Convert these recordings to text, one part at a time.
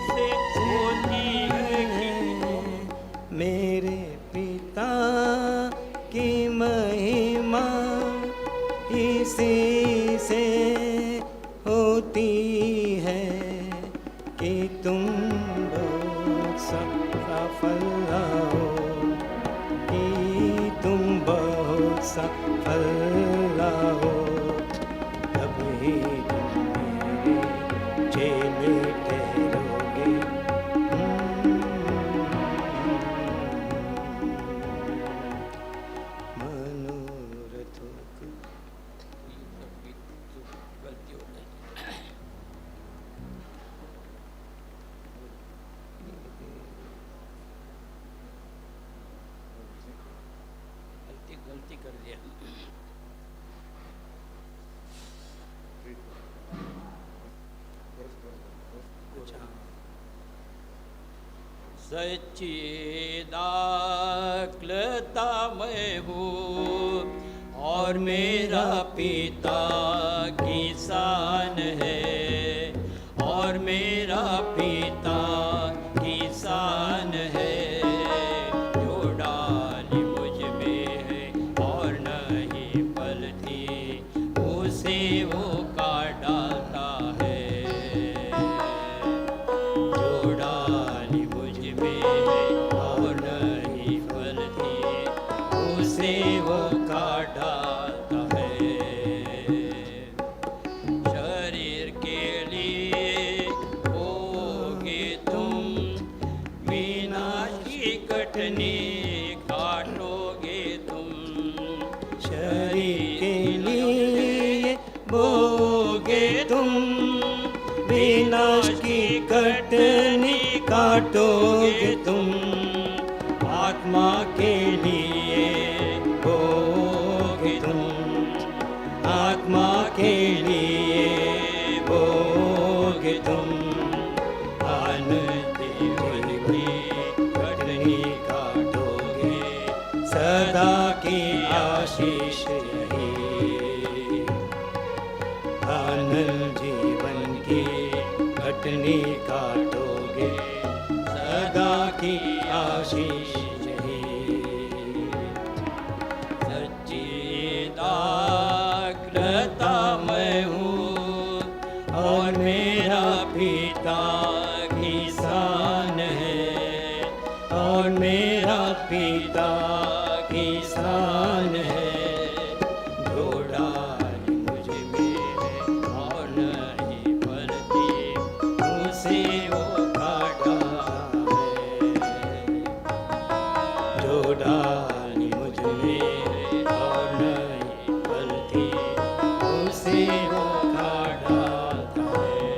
से होती है कि मेरे पिता की महिमा इसी से होती है कि तुम बहुत सफल हो, कि तुम बहुत सफल हो, तभी तुम मेरे चेले ठहरोगे। मनोरथों को गलती हो गई, गलती कर दिया। सच्चिदात्मता मैं हूँ और मेरा पिता किसान है, और मेरा पिता किसान है। जो डाली मुझ में है और नहीं फलती, उसे वो काट डालता है। जो डाली मुझ में है और नहीं फलती, उसे वो काट डालता है। शरीर के लिए होगे तुम विनाश की कटनी काटोगे तुम। शरीर के लिए बोगे तुम विनाश की कटनी काटोगे तुम। आत्मा के लिए बोगे तुम, आत्मा के लिए बोगे तुम। आनंद जीवन की कटनी काटोगे, सदा की आशीष यही। आनंद जीवन की कटनी काटोगे, सदा की आशीष यही। सच्चिदात्मता मैं हूँ और मेरा पिता किसान है, और मेरा पिता किसान है। जो डाली मुझ में है और नहीं फलती, उसे वो काटा है। जो डाली मुझ में है और नहीं फलती, उसे वो काट डालता है।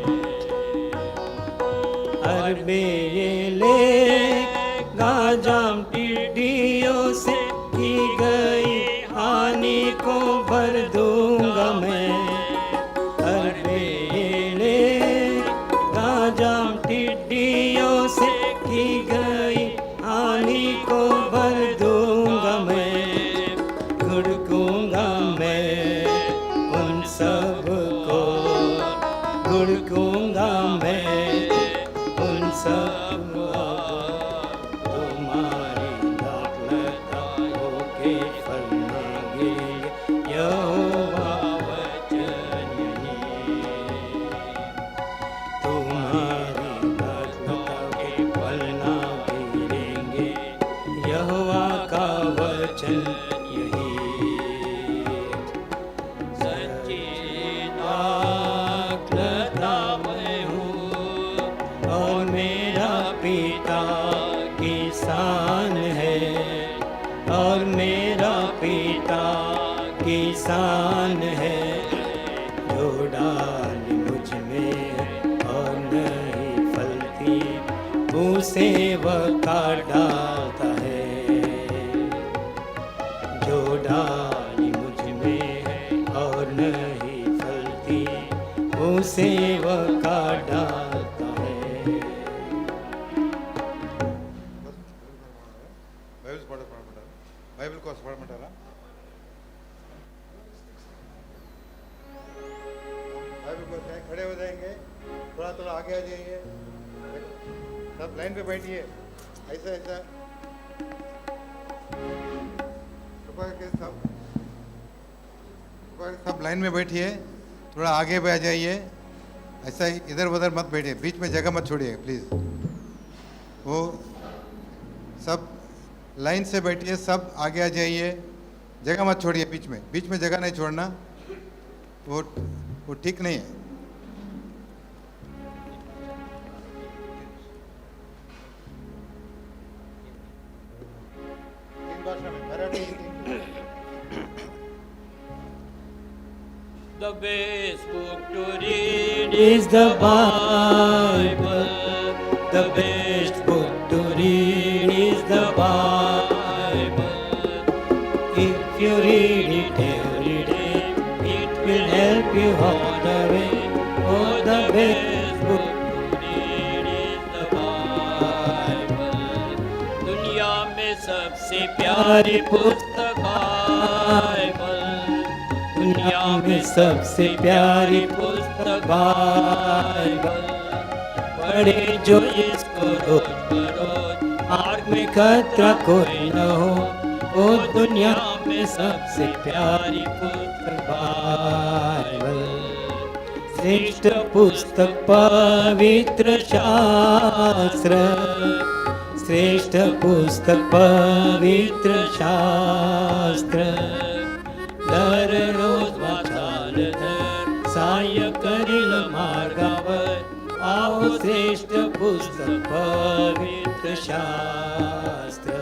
अरबे ये ले गाजाम टिड्डियों से की गई हानि को भर दूंगा मैं। अरबे ये ले गाजाम टिड्डियों से की गई हानि को भर दूंगा मैं। घुड़कूंगा मैं उन सब को, घुड़कूंगा मैं उन सब को। तुम्हारी दाखलता होके फल मांगेंगे, यहोवा वचन यही। तुम्हारी दाखलता के फल ना गिरेंगे, यहोवा का वचन यही। सच्चिदात्मता मैं हूँ और मेरा पिता किसान है, और मेरा पिता किसान है। जो डाल मुझ में है और नहीं फलती, उसे वह काट डालता है। जो डाल मुझ में है और नहीं फलती, उसे वह काट डालता है। बाइबल को पढ़मंटारा बाइबल को खड़े हो जाएंगे, थोड़ा थोड़ा आगे आ जाइए। सब लाइन पे बैठिए, ऐसा ऐसा सब लाइन में बैठिए, थोड़ा आगे पे आ जाइए, ऐसा ही इधर उधर मत बैठिए, बीच में जगह मत छोड़िए प्लीज़। वो सब लाइन से बैठिए, सब आगे आ जाइए, जगह मत छोड़िए, बीच में जगह नहीं छोड़ना, वो ठीक नहीं है। तीन भाषा में, Marathi, Hindi. The best book to read is the Bible. The best book to read is the Bible. If you read it every day, it will help you all the way. Oh, the best book to read is the Bible. दुनिया में सबसे प्यारी पुस्तक Bible, दुनिया में सबसे प्यारी पुस्तक बाइबल। पढ़े जो इसको रोज बरोज, मार्ग में खतरा कोई न हो। ओ दुनिया में सबसे प्यारी पुस्तक बाइबल। श्रेष्ठ पुस्तक पवित्र शास्त्र, श्रेष्ठ पुस्तक पवित्र शास्त्र। दररोज वाचाल धर, सायंकाळील मार्गावर, आओ श्रेष्ठ पुस्तक पवित्र शास्त्र।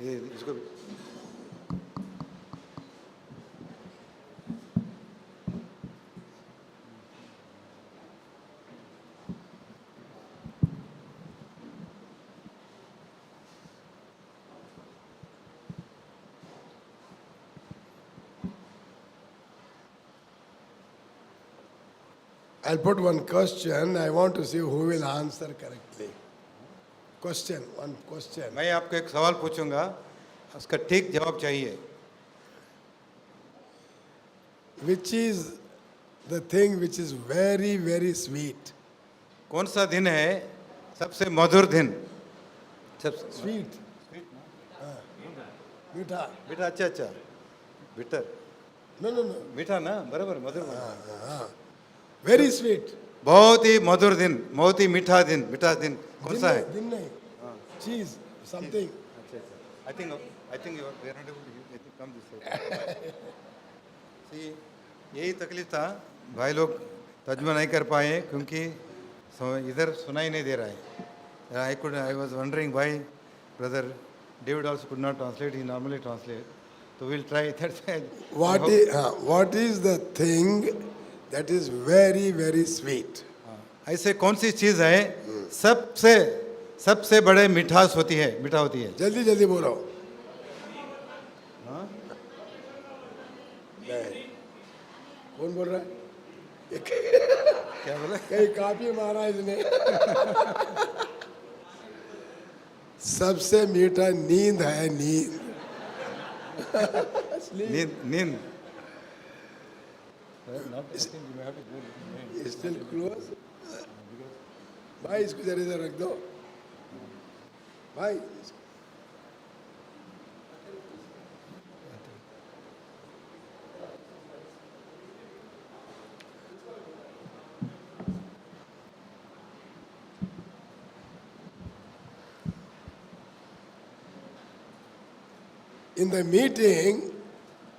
इसको I'll put one question. I want to see who will answer correctly. Question, one question. मैं आपको एक सवाल पूछूंगा, उसका ठीक जवाब चाहिए। Which is the thing which is very, very sweet? कौन सा दिन है सबसे मधुर दिन? सबसे Sweet. मीठा. मीठा, अच्छा अच्छा, बिटर, No, no, no. मीठा ना, बराबर, मधुर, Very sweet. बहुत ही मधुर दिन, बहुत ही मीठा दिन कौन सा है? दिन नहीं. Cheese, something. अच्छा अच्छा, I think you are not able to, I think come this side. See, यही तकलीफ था, भाई लोग तर्जुमा नहीं कर पाए क्योंकि इधर सुनाई नहीं दे रहा है। I was wondering why brother David also could not translate. He normally translate. So we'll try that side. What is the thing that is very, very sweet? ऐसे कौन सी चीज है सबसे बड़े मीठा होती है? जल्दी जल्दी बोलो. नहीं. कौन बोल रहा है? क्या बोला? कहीं काफी मारा इसने. सबसे मीठा नींद है, नींद. नींद Still close. भाई इसको जरा इधर रख दो. भाई in the meeting,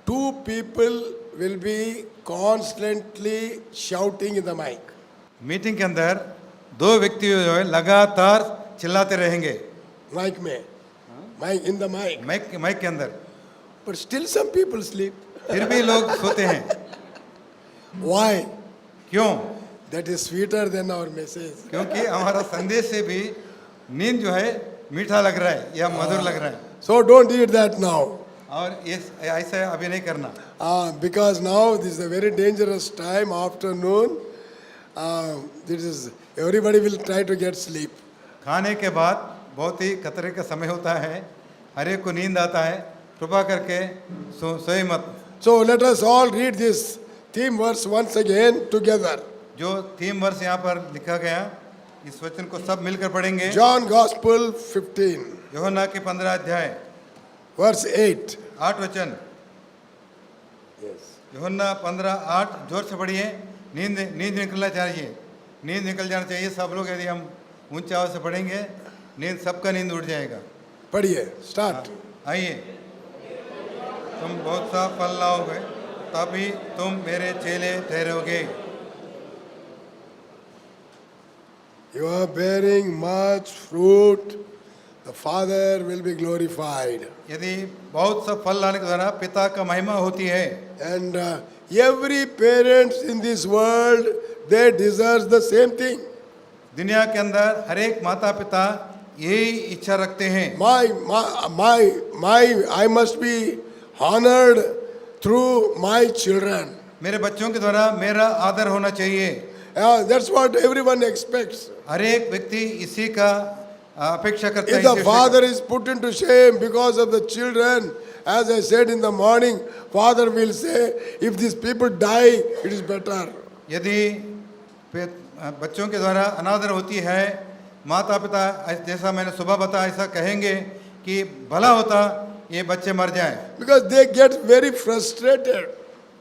two people will be constantly shouting in the mic. Meeting के अंदर दो व्यक्ति जो है लगातार चिल्लाते रहेंगे Mic में. Mic in the mic. Mic के अंदर, But still some people sleep. फिर भी लोग सोते हैं. Why? क्यों? That is sweeter than our message. क्योंकि हमारा संदेश से भी नींद जो है मीठा लग रहा है या मधुर लग रहा है। So don't eat that now. और इस ऐसा अभी नहीं करना, Because now this is a very dangerous time, afternoon. This is everybody will try to get sleep. खाने के बाद बहुत ही खतरे का समय होता है, हर एक को नींद आता है, कृपा करके सोए मत। So let us all read this theme verse once again together. जो थीम वर्ष यहाँ पर लिखा गया, इस वचन को सब मिलकर पढ़ेंगे। John Gospel 15, यूहन्ना के 15 अध्याय verse 8. 8 वचन। यूहन्ना 15:8 जोर से पढ़िए। नींद निकलना चाहिए, नींद निकल जाना चाहिए सब लोग। यदि हम ऊंची आवाज से पढ़ेंगे नींद सबका नींद उड़ जाएगा। पढ़िए, start. आइए, तुम बहुत सा फल लाओगे तभी तुम मेरे चेले ठहरोगे। You are bearing much fruit, the Father will be glorified. यदि बहुत सा फल लाने के द्वारा पिता का महिमा होती है। And every parent in this world, they deserve the same thing. दुनिया के अंदर हर एक माता पिता यही इच्छा रखते हैं। I must be honored through my children. मेरे बच्चों के द्वारा मेरा आदर होना चाहिए। That's what everyone expects. हर एक व्यक्ति इसी का अपेक्षा करता If है। the father is put into shame because of the children, as I said in the morning, father will say, if these people die, it is better. यदि बच्चों के द्वारा अनादर होती है, माता पिता जैसा मैंने सुबह बताया ऐसा कहेंगे कि भला होता ये बच्चे मर जाएं। Because they get very frustrated.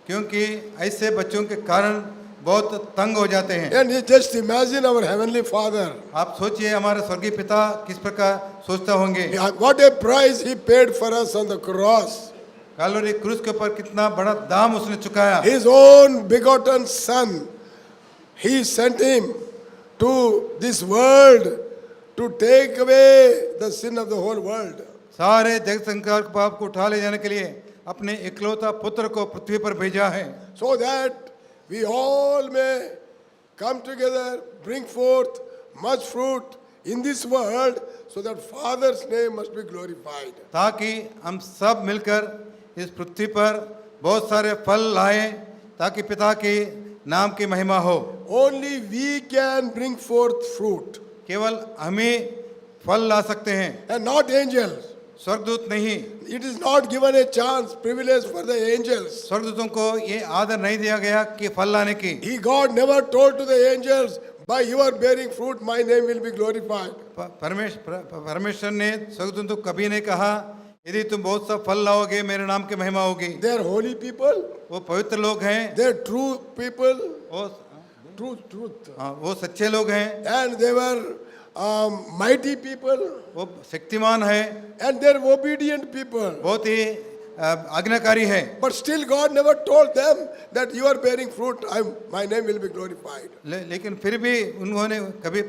क्योंकि ऐसे बच्चों के कारण बहुत तंग हो जाते हैं। And you just imagine our heavenly Father. आप सोचिए हमारे स्वर्गीय पिता किस प्रकार सोचता होंगे। What a price he paid for us on the cross. Calorie क्रूस के ऊपर कितना बड़ा दाम उसने चुकाया। His own begotten son, he sent him to this world to take away the sin of the whole world. सारे जगत संसार के पाप को उठा ले जाने के लिए अपने इकलौता पुत्र को पृथ्वी पर भेजा है। So that we all may come together, bring forth much fruit in this world, so that Father's name must be glorified. ताकि हम सब मिलकर इस पृथ्वी पर बहुत सारे फल लाएं ताकि पिता के नाम की महिमा हो। Only we can bring forth fruit, केवल हमें फल ला सकते हैं, and not angels. स्वर्गदूत नहीं। It is not given a chance, privilege for the angels. स्वर्गदूतों को ये आदर नहीं दिया गया कि फल लाने की। God never told to the angels, by your bearing fruit, my name will be glorified. परमेश्वर ने स्वर्गदूतों को कभी नहीं कहा यदि तुम बहुत सा फल लाओगे मेरे नाम की महिमा होगी। They are holy people. वो पवित्र लोग हैं, They are true people. वो Truth. वो सच्चे लोग हैं, And they were mighty people. वो शक्तिमान है, And they are obedient people. बहुत ही आज्ञाकारी है। But still God never told them that you are bearing fruit, my name will be glorified. लेकिन फिर भी उन्होंने कभी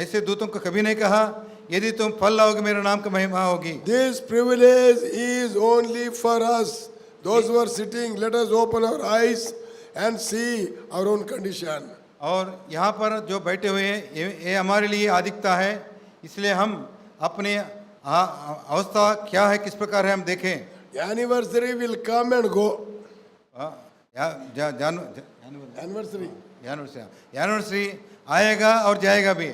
ऐसे दूतों को कभी नहीं कहा यदि तुम फल लाओगे मेरे नाम की महिमा होगी। This privilege is only for us. Those who are sitting, let us open our eyes and see our own condition. और यहाँ पर जो बैठे हुए हैं ये हमारे लिए अधिकता है, इसलिए हम अपने अवस्था क्या है किस प्रकार है हम देखें। Anniversary will come and go. Anniversary आएगा और जाएगा भी।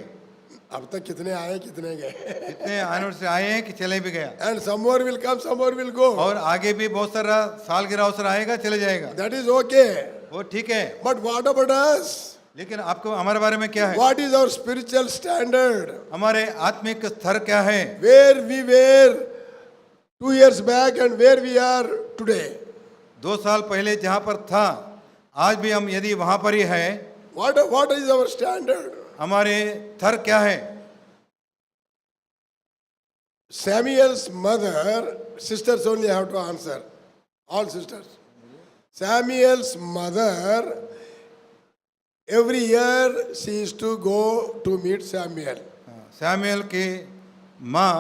अब तक कितने आए कितने गए? कितने एनिवर्सरी आए हैं कि चले भी गया। And some more will come, some more will go. और आगे भी बहुत सारा सालगिरह अवसर आएगा चले जाएगा। That is okay. वो ठीक है। But what about us? लेकिन आपको हमारे बारे में क्या है? What is our spiritual standard? हमारे आत्मिक स्तर क्या है? Where we were 2 years back and where we are today. 2 साल पहले जहाँ पर था आज भी हम यदि वहाँ पर ही है, What is our standard? हमारे स्तर क्या है? Samuel's mother, sisters only have to answer. All sisters. Samuel's mother, every year she used to go to meet Samuel. Samuel की माँ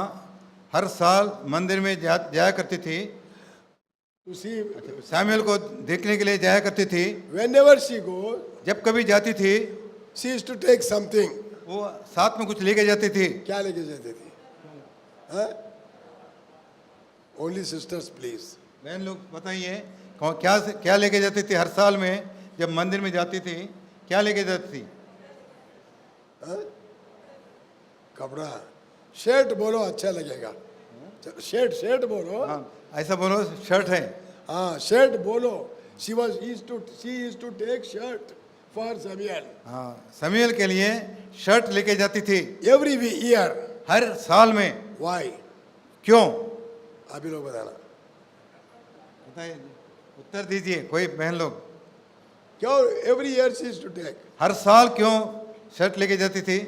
हर साल मंदिर में जाया करती थी to see, सैमुएल को देखने के लिए जाया करती थी। whenever she goes, जब कभी जाती थी she used to take something. वो साथ में कुछ लेके जाती थी। क्या लेके जाती थी? हाँ? Only sisters, please. बहन लोग बताइए क्या क्या लेके जाती थी हर साल में जब मंदिर में जाती थी, क्या लेके जाती थी? कपड़ा, शर्ट बोलो अच्छा लगेगा। शर्ट शर्ट बोलो। हाँ, ऐसा बोलो शर्ट है। हाँ, शर्ट बोलो। she used to take shirt for Samuel हाँ, समीएल के लिए शर्ट लेके जाती थी every year. हर साल में। Why? क्यों? आप ही लोग बताना। बताइए, उत्तर दीजिए कोई बहन लोग। क्यों every year she used to take? हर साल क्यों शर्ट लेके जाती थी?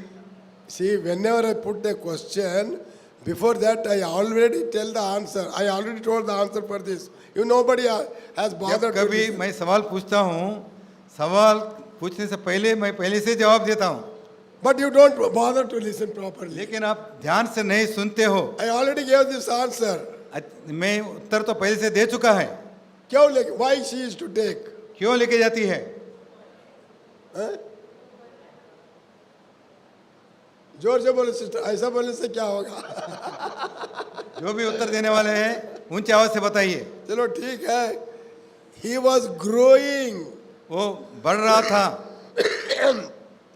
See, whenever I put a question, before that I already tell the answer. I already told the answer for this. You nobody has जब bothered to कभी listen. मैं सवाल पूछता हूँ, सवाल पूछने से पहले मैं पहले से जवाब देता हूँ, But you don't bother to listen properly. लेकिन आप ध्यान से नहीं सुनते हो। I already gave this answer. मैं उत्तर तो पहले से दे चुका है। क्यों लेके? Why she used to take? क्यों लेके जाती है? हाँ? जोर से बोले सिस्टर, ऐसा बोलने से क्या होगा? जो भी उत्तर देने वाले हैं ऊंची आवाज से बताइए। चलो ठीक है। He was growing. वो बढ़ रहा था,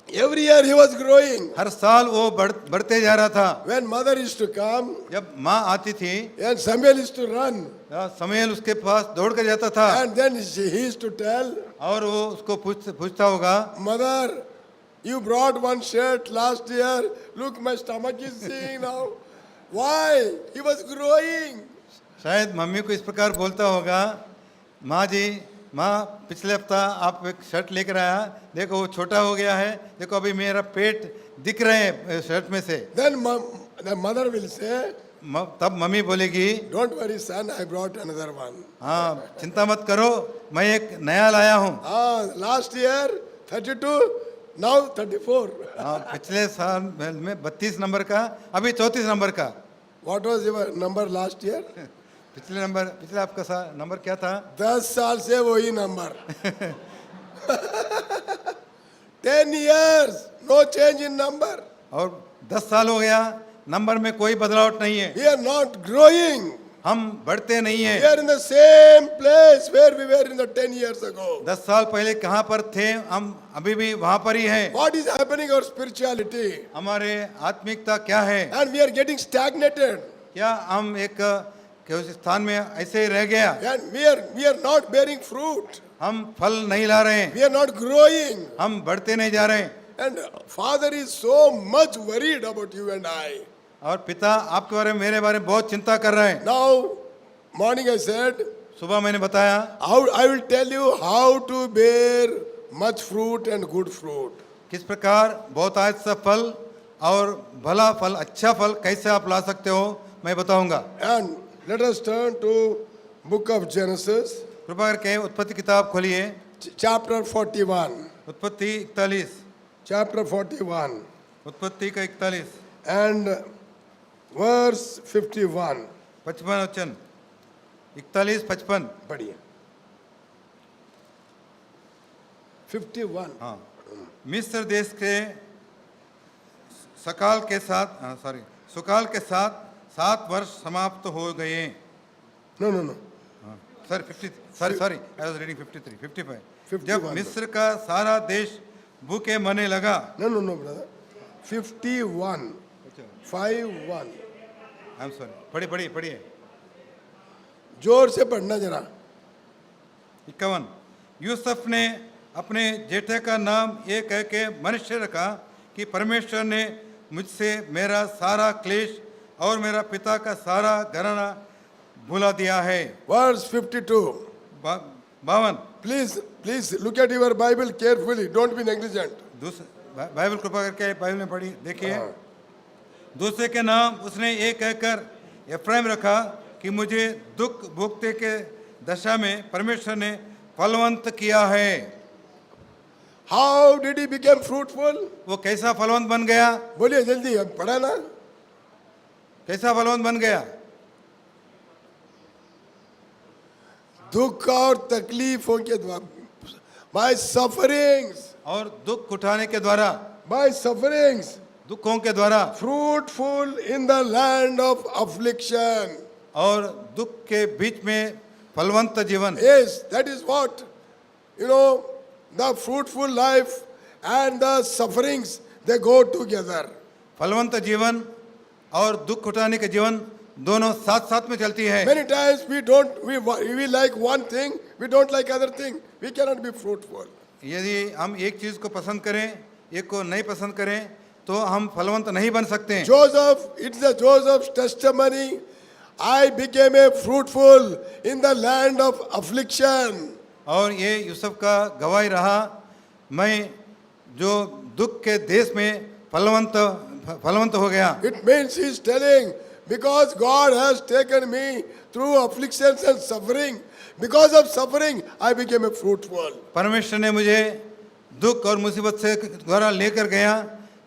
Every year he was growing. हर साल वो बढ़ते जा रहा था। When mother used to come जब माँ आती थी, and Samuel used to run, समीएल उसके पास दौड़ कर जाता था and then he used to tell, और वो उसको पूछता होगा, Mother, you brought one shirt last year. Look, my stomach is seeing now. Why? He was growing. शायद मम्मी को इस प्रकार बोलता होगा, माँ जी, माँ पिछले हफ्ता आप एक शर्ट लेकर आया, देखो वो छोटा हो गया है, देखो अभी मेरा पेट दिख रहे हैं शर्ट में से। Then the mother will say, तब मम्मी बोलेगी, don't worry son, I brought another one. हाँ चिंता मत करो, मैं एक नया लाया हूँ। Last year 32, now 34. हाँ पिछले साल में 32 नंबर का, अभी 34 नंबर का। What was your number last year? पिछले आपका नंबर क्या था? 10 साल से वही number. 10 years, no change in number. और 10 साल हो गया, नंबर में कोई बदलाव नहीं है। We are not growing. हम बढ़ते नहीं हैं। We are in the same place where we were in the 10 years ago. 10 साल पहले कहाँ पर थे, हम अभी भी वहाँ पर ही हैं। What is happening our spirituality? हमारे आत्मिकता क्या है? And we are getting stagnated. क्या हम एक उस स्थान में ऐसे ही रह गया? And we are not bearing fruit. हम फल नहीं ला रहे हैं, We are not growing. हम बढ़ते नहीं जा रहे हैं। And Father is so much worried about you and I. और पिता आपके बारे में, मेरे बारे में बहुत चिंता कर रहे हैं। Now, morning I said, सुबह मैंने बताया, I will tell you how to bear much fruit and good fruit. किस प्रकार बहुतायत सा फल और भला फल, अच्छा फल कैसे आप ला सकते हो, मैं बताऊंगा। And let us turn to book of Genesis, कृपा करके उत्पत्ति किताब खोलिए, chapter 41. उत्पत्ति 41, Chapter 41 उत्पत्ति का 41, and verse 51. 55 वचन, 41 55। पढ़िए। 51. हाँ, मिस्र देश के सकाल के साथ, सुकाल के साथ 7 वर्ष समाप्त हो गए। No. Sorry 50, sorry I was reading 53, 55। 51 जब मिस्र का सारा देश भूखे मरने लगा। No, brother. 51. 51. I am sorry, पढ़िए। जोर से पढ़ना जरा। 51। यूसुफ ने अपने जेठे का नाम ये कह के मनुष्य रखा कि परमेश्वर ने मुझसे मेरा सारा क्लेश और मेरा पिता का सारा घराना भुला दिया है। Verse 52. 52। Please look at your Bible carefully. Don't be negligent. Bible कृपा करके बाइबल में पढ़ी देखिए। दूसरे के नाम उसने ये कहकर एफ्राइम रखा कि मुझे दुख भोगते के दशा में परमेश्वर ने फलवंत किया है। How did he become fruitful? वो कैसा फलवंत बन गया? बोलिए जल्दी, अब पढ़ा ना। कैसा फलवंत बन गया? दुख और तकलीफों के द्वारा, by sufferings, और दुख उठाने के द्वारा, by sufferings, दुखों के द्वारा, fruitful in the land of affliction. और दुख के बीच में फलवंत जीवन। Yes, that is what, you know, the fruitful life and the sufferings, they go together. फलवंत जीवन और दुख उठाने के जीवन दोनों साथ साथ में चलती है। Many times we like one thing, we don't like other thing. We cannot be fruitful. यदि हम एक चीज को पसंद करें, एक को नहीं पसंद करें, तो हम फलवंत नहीं बन सकते हैं। Joseph, it's the Joseph's testimony. I became a fruitful in the land of affliction. और ये यूसुफ का गवाही रहा, मैं जो दुख के देश में फलवंत हो गया। It means he's telling, because God has taken me through afflictions and suffering, because of suffering, I became a fruitful. परमेश्वर ने मुझे दुख और मुसीबत से द्वारा लेकर गया,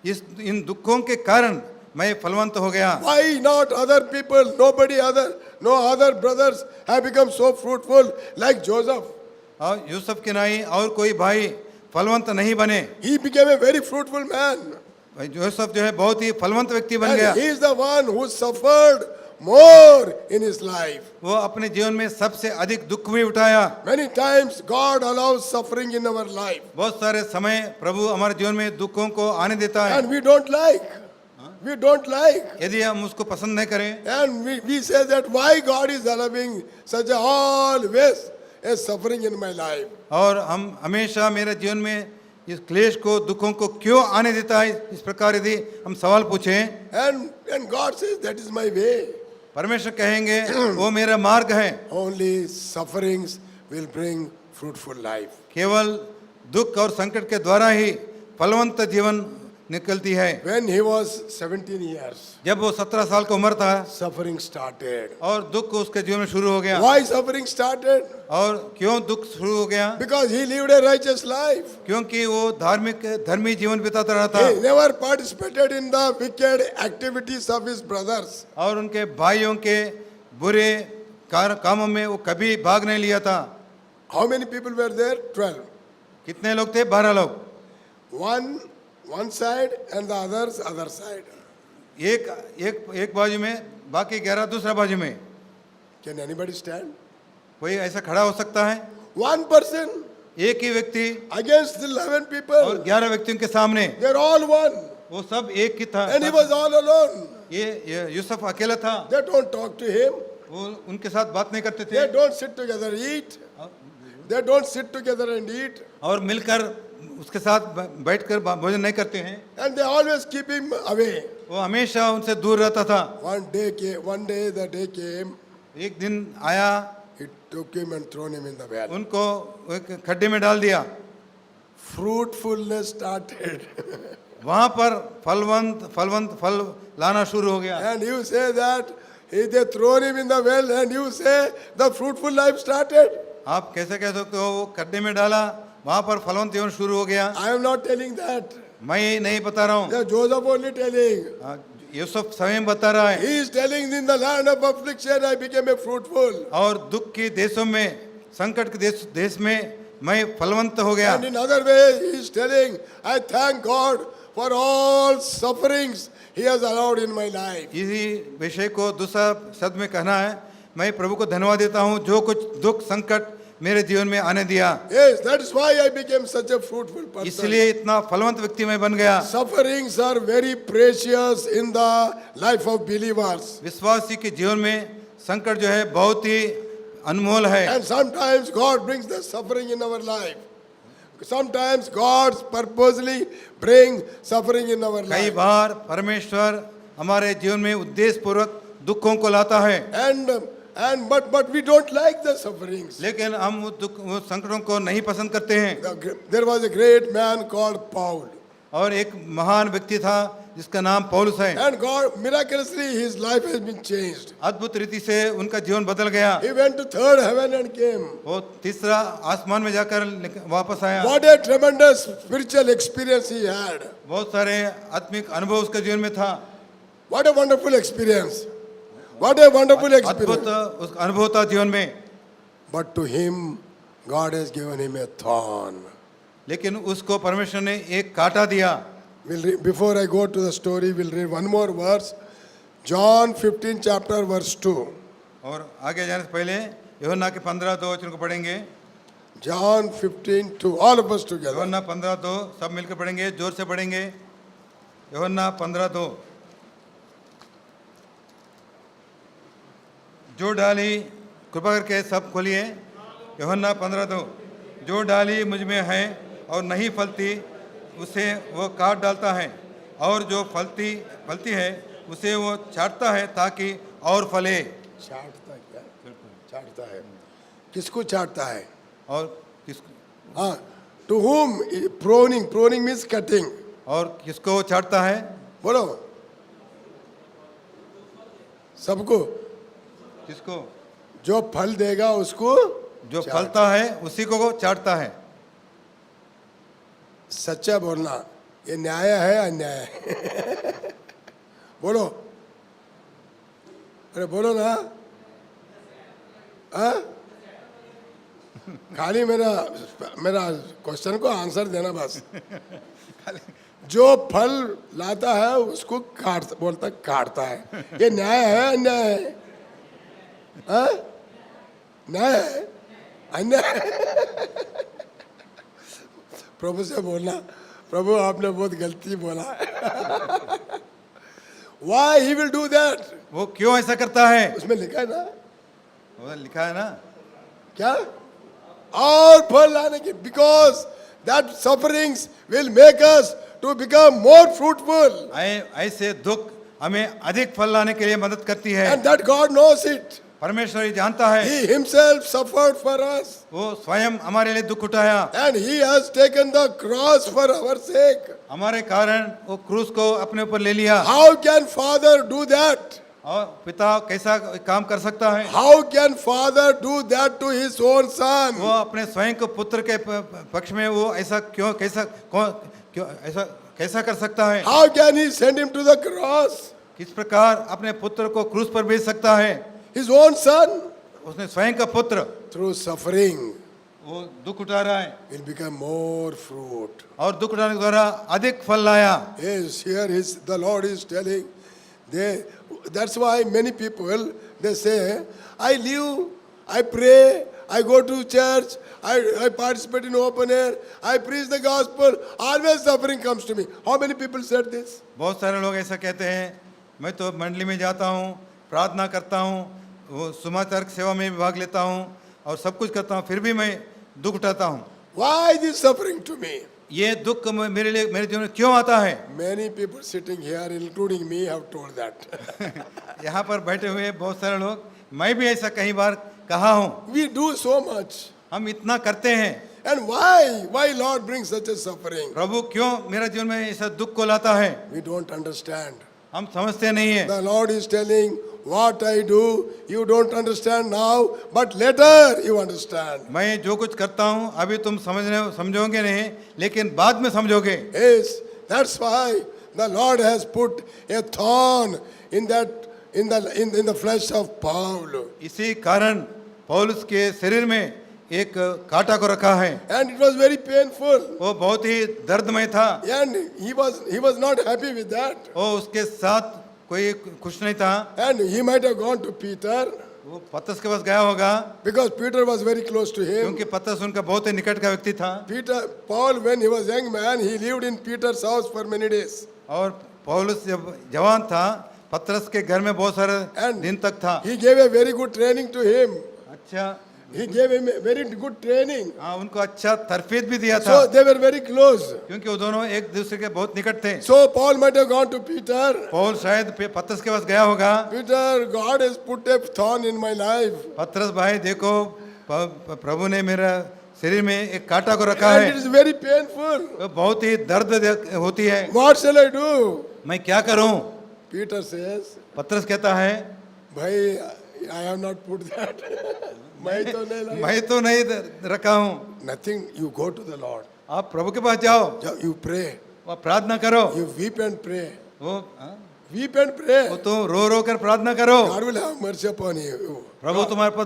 इन दुखों के कारण मैं फलवंत हो गया। Why not other people? No other brothers have become so fruitful like Joseph. और यूसुफ के नहीं और कोई भाई फलवंत नहीं बने। He became a very fruitful man. भाई यूसुफ जो है बहुत ही फलवंत व्यक्ति बन गया। And he is the one who suffered more in his life. वो अपने जीवन में सबसे अधिक दुख भी उठाया। Many times God allows suffering in our life. बहुत सारे समय प्रभु हमारे जीवन में दुखों को आने देता है। And we don't like. We don't like. यदि हम उसको पसंद नहीं करें, And we say that why God is allowing such a always a suffering in my life. और हम हमेशा मेरे जीवन में इस क्लेश को, दुखों को क्यों आने देता है, इस प्रकार यदि हम सवाल पूछें, And God says that is my way. परमेश्वर कहेंगे वो मेरा मार्ग है। Only sufferings will bring fruitful life. केवल दुख और संकट के द्वारा ही फलवंत जीवन निकलती है। When he was 17 years, जब वो 17 साल की उम्र था suffering started. और दुख उसके जीवन में शुरू हो गया। Why suffering started? और क्यों दुख शुरू हो गया? Because he lived a righteous life. क्योंकि वो धर्मी जीवन बिताता रहा था He never participated in the wicked activities of his brothers. और उनके भाइयों के बुरे कामों में वो कभी भाग नहीं लिया था। How many people were there? 12. कितने लोग थे? 12 लोग। One side and the others other side. एक बाजू में, बाकी 11 दूसरा बाजू में। Can anybody stand? कोई ऐसा खड़ा हो सकता है? One person एक ही व्यक्ति against 11 और people. 11 व्यक्तियों के सामने, They're all one. वो सब एक ही था। And he was all alone. ये यूसुफ अकेला था। They don't talk to him. वो उनके साथ बात नहीं करते थे They don't sit together eat. They don't sit together and eat. और मिलकर उसके साथ बैठकर भोजन नहीं करते हैं। And they always keep him away. वो हमेशा उनसे दूर रहता था। One day the day came, एक दिन आया, he took him and thrown him in the well. उनको एक खड्डे में डाल दिया। Fruitfulness started. वहां पर फल लाना शुरू हो गया। And you say that they thrown him in the well and you say the fruitful life started. आप कैसे कह सकते हो? वो खड्डे में डाला, वहां पर फलवंत जीवन शुरू हो गया। I am not telling that. मैं नहीं बता रहा हूँ, Yeah, Joseph only telling. Yusuf स्वयं बता रहा है। He is telling in the land of affliction I became a fruitful. और दुख के देशों में, संकट के देश में मैं फलवंत हो गया। And in other way he is telling I thank God for all sufferings he has allowed in my life. इसी विषय को दूसरा शब्द में कहना है, मैं प्रभु को धन्यवाद देता हूँ जो कुछ दुख संकट मेरे जीवन में आने दिया। Yes, that is why I became such a fruitful person. इसलिए इतना फलवंत व्यक्ति मैं बन गया। Sufferings are very precious in the life of believers. विश्वासी के जीवन में संकट जो है बहुत ही अनमोल है। And sometimes God brings the suffering in our life. Sometimes God purposely brings suffering in our कई life. बार परमेश्वर हमारे जीवन में उद्देश्य पूर्वक दुखों को लाता है। But we don't like the sufferings. लेकिन हम वो संकटों को नहीं पसंद करते हैं। There was a great man called Paul. और एक महान व्यक्ति था जिसका नाम पौलुस है। And God miraculously his life has been changed. अद्भुत रीति से उनका जीवन बदल गया। He went to third heaven and came. वो तीसरा आसमान में जाकर वापस आया। What a tremendous spiritual experience he had. बहुत सारे आत्मिक अनुभव उसके जीवन में था। What a wonderful experience. What a wonderful अद्भुत experience. उस अनुभव था जीवन में। but to him, God has given him a thorn. लेकिन उसको परमेश्वर ने एक कांटा दिया। Before I go to the story, we'll read one more verse. John 15 chapter verse 2. और आगे जाने से पहले यूहन्ना के 15:2 वचन को पढ़ेंगे। John 15:2. All of us together. यूहन्ना 15:2 सब मिलकर पढ़ेंगे, जोर से पढ़ेंगे। यूहन्ना 15:2। जो डाली, कृपा करके सब खोलिए। यूहन्ना 15:2। जो डाली मुझ में है और नहीं फलती उसे वो काट डालता है, और जो फलती है उसे वो छांटता है ताकि और फले। छाटता क्या? छाटता है। किसको छाटता है? और किस हाँ, to whom pruning means cutting. और किसको वो छांटता है? बोलो सबको। किसको? जो फल देगा उसको जो फलता है उसी को वो चाटता है। सच्चा बोलना, ये न्याय है अन्याय है? बोलो, अरे बोलो ना। हाँ, खाली मेरा क्वेश्चन को आंसर देना बस। जो फल लाता है उसको काटता है, ये न्याय है अन्याय है? हाँ? न्याय है अन्याय? प्रभु से बोलना, प्रभु आपने बहुत गलती बोला। Why he will do that? वो क्यों ऐसा करता है? उसमें लिखा है ना, वो लिखा है ना क्या? और फल लाने की, because that sufferings will make us to become more fruitful, ऐसे दुख हमें अधिक फल लाने के लिए मदद करती है। and that God knows it. परमेश्वर ये जानता है। He himself suffered for us, वो स्वयं हमारे लिए दुख उठाया, and he has taken the cross for our sake. हमारे कारण वो क्रूस को अपने ऊपर ले लिया। How can father do that? और पिता कैसा काम कर सकता है? How can father do that to his own son? वो अपने स्वयं को पुत्र के पक्ष में वो ऐसा क्यों कैसा कर सकता है? How can he send him to the cross? किस प्रकार अपने पुत्र को क्रूस पर भेज सकता है? His own son, उसने स्वयं का पुत्र through suffering, वो दुख उठा रहा है will become more fruit. और दुख उठाने के द्वारा अधिक फल लाया। Yes, here the Lord is telling. That's why many people, they say, I live, I pray, I go to church, I participate in open air, I preach the gospel, always suffering comes to me. How many people said this? बहुत सारे लोग ऐसा कहते हैं, मैं तो मंडली में जाता हूँ, प्रार्थना करता हूँ, वो समाचार सेवा में भाग लेता हूँ और सब कुछ करता हूँ, फिर भी मैं दुख उठाता हूँ। Why this suffering to me? ये दुख मेरे जीवन में क्यों आता है? Many people sitting here, including me, have told that. यहाँ पर बैठे हुए बहुत सारे लोग, मैं भी ऐसा कई बार कहा हूँ। We do so much. हम इतना करते हैं, And why Lord brings such a suffering? प्रभु क्यों मेरा जीवन में ऐसा दुख को लाता है? We don't understand. हम समझते नहीं है। The Lord is telling, what I do, you don't understand now, but later you understand. मैं जो कुछ करता हूँ अभी तुम समझोगे नहीं, लेकिन बाद में समझोगे। Yes, that's why the Lord has put a thorn in the flesh of Paul. इसी कारण पौलुस के शरीर में एक कांटा को रखा है। And it was very painful. वो बहुत ही दर्दमय था। And he was not happy with that. वो उसके साथ कोई खुश नहीं था। And he might have gone to Peter, वो पतरस के पास गया होगा, because Peter was very close to him. क्योंकि पतरस उनका बहुत ही निकट का व्यक्ति था। Paul, when he was young man, he lived in Peter's house for many days. और पौलुस जब जवान था, पतरस के घर में बहुत सारे दिन तक था। He gave a very good training to him. अच्छा, He gave him a very good training. हाँ, उनको अच्छा तरफीद भी दिया था, So they were very close. क्योंकि वो दोनों एक दूसरे के बहुत निकट थे। So Paul might have gone to Peter. Paul शायद पतरस के पास गया होगा, Peter, God has put a thorn in my life. पतरस भाई देखो, प्रभु ने मेरा शरीर में एक कांटा को रखा And है, it is very painful. तो बहुत ही दर्द होती है। What shall I do? मैं क्या करूं? Peter says, पतरस कहता है, भाई, I have not put that. मैं तो नहीं लाया. मैं तो नहीं रखा हूं। Nothing. You go to the Lord. आप प्रभु के पास जाओ, You pray. वो प्रार्थना करो, You weep and pray. वो weep and pray. वो तो रो रो कर प्रार्थना करो, God will have mercy upon you. प्रभु तुम्हारे पर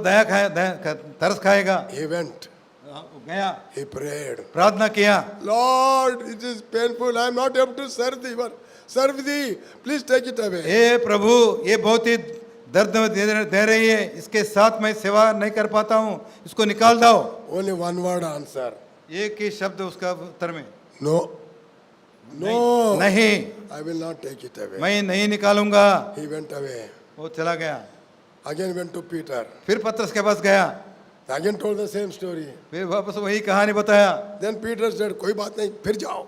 तरस खाएगा। He went, वो गया, he prayed. प्रार्थना किया, Lord, it is painful. I am not able to serve thee. Please take it away. हे प्रभु ये बहुत ही दर्द दे रही है, इसके साथ मैं सेवा नहीं कर पाता हूँ, इसको निकाल दो। Only one word answer. एक ही शब्द उसका उत्तर में, No. No. नहीं, I will not take it away. मैं नहीं निकालूंगा। He went away. वो चला गया, Again went to Peter. फिर पतरस के पास गया, Again told the same story. फिर वापस वही कहानी बताया। Then Peter said, कोई बात नहीं, फिर जाओ.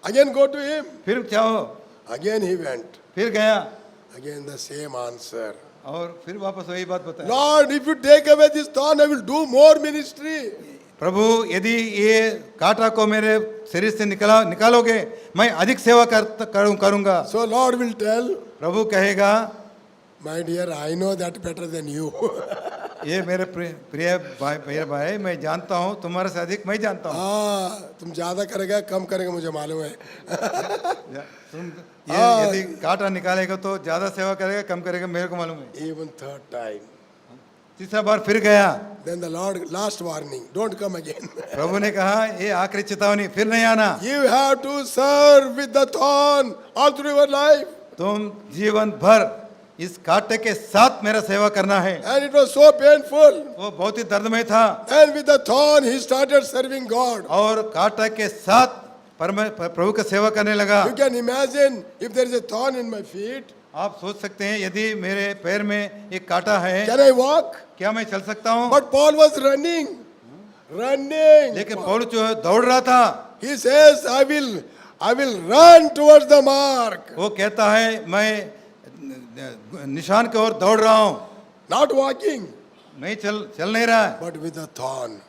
Again go to him. फिर जाओ, Again he went. फिर गया, Again the same answer. और फिर वापस वही बात बताया। Lord, if you take away this thorn, I will do more ministry. प्रभु यदि ये कांटा को मेरे शरीर से निकालोगे, मैं अधिक सेवा करूंगा। So Lord will tell, प्रभु कहेगा, my dear, I know that better than you. ये मेरे प्रिय भाई, मैं जानता हूँ, तुम्हारे से अधिक मैं जानता हूँ। हाँ, तुम ज्यादा करेगा कम करेगा मुझे मालूम है. तुम ये यदि कांटा निकालेगा तो ज्यादा सेवा करेगा, कम करेगा, मेरे को मालूम है। Even third time. तीसरा बार फिर गया, Then the Lord, last warning, don't come again. प्रभु ने कहा ये आखिरी चेतावनी, फिर नहीं आना। You have to serve with the thorn all through your life. तुम जीवन भर इस कांटे के साथ मेरा सेवा करना है। And it was so painful. वो बहुत ही दर्दमय था, And with the thorn, he started serving God. और कांटे के साथ प्रभु का सेवा करने लगा। You can imagine if there is a thorn in my feet, आप सोच सकते हैं यदि मेरे पैर में एक कांटा है, can I walk? क्या मैं चल सकता हूँ? But Paul was running. लेकिन पौलुस जो है दौड़ रहा था। He says, I will run towards the mark. वो कहता है मैं निशान की ओर दौड़ रहा हूँ, Not walking, नहीं चल नहीं रहा है, but with a thorn.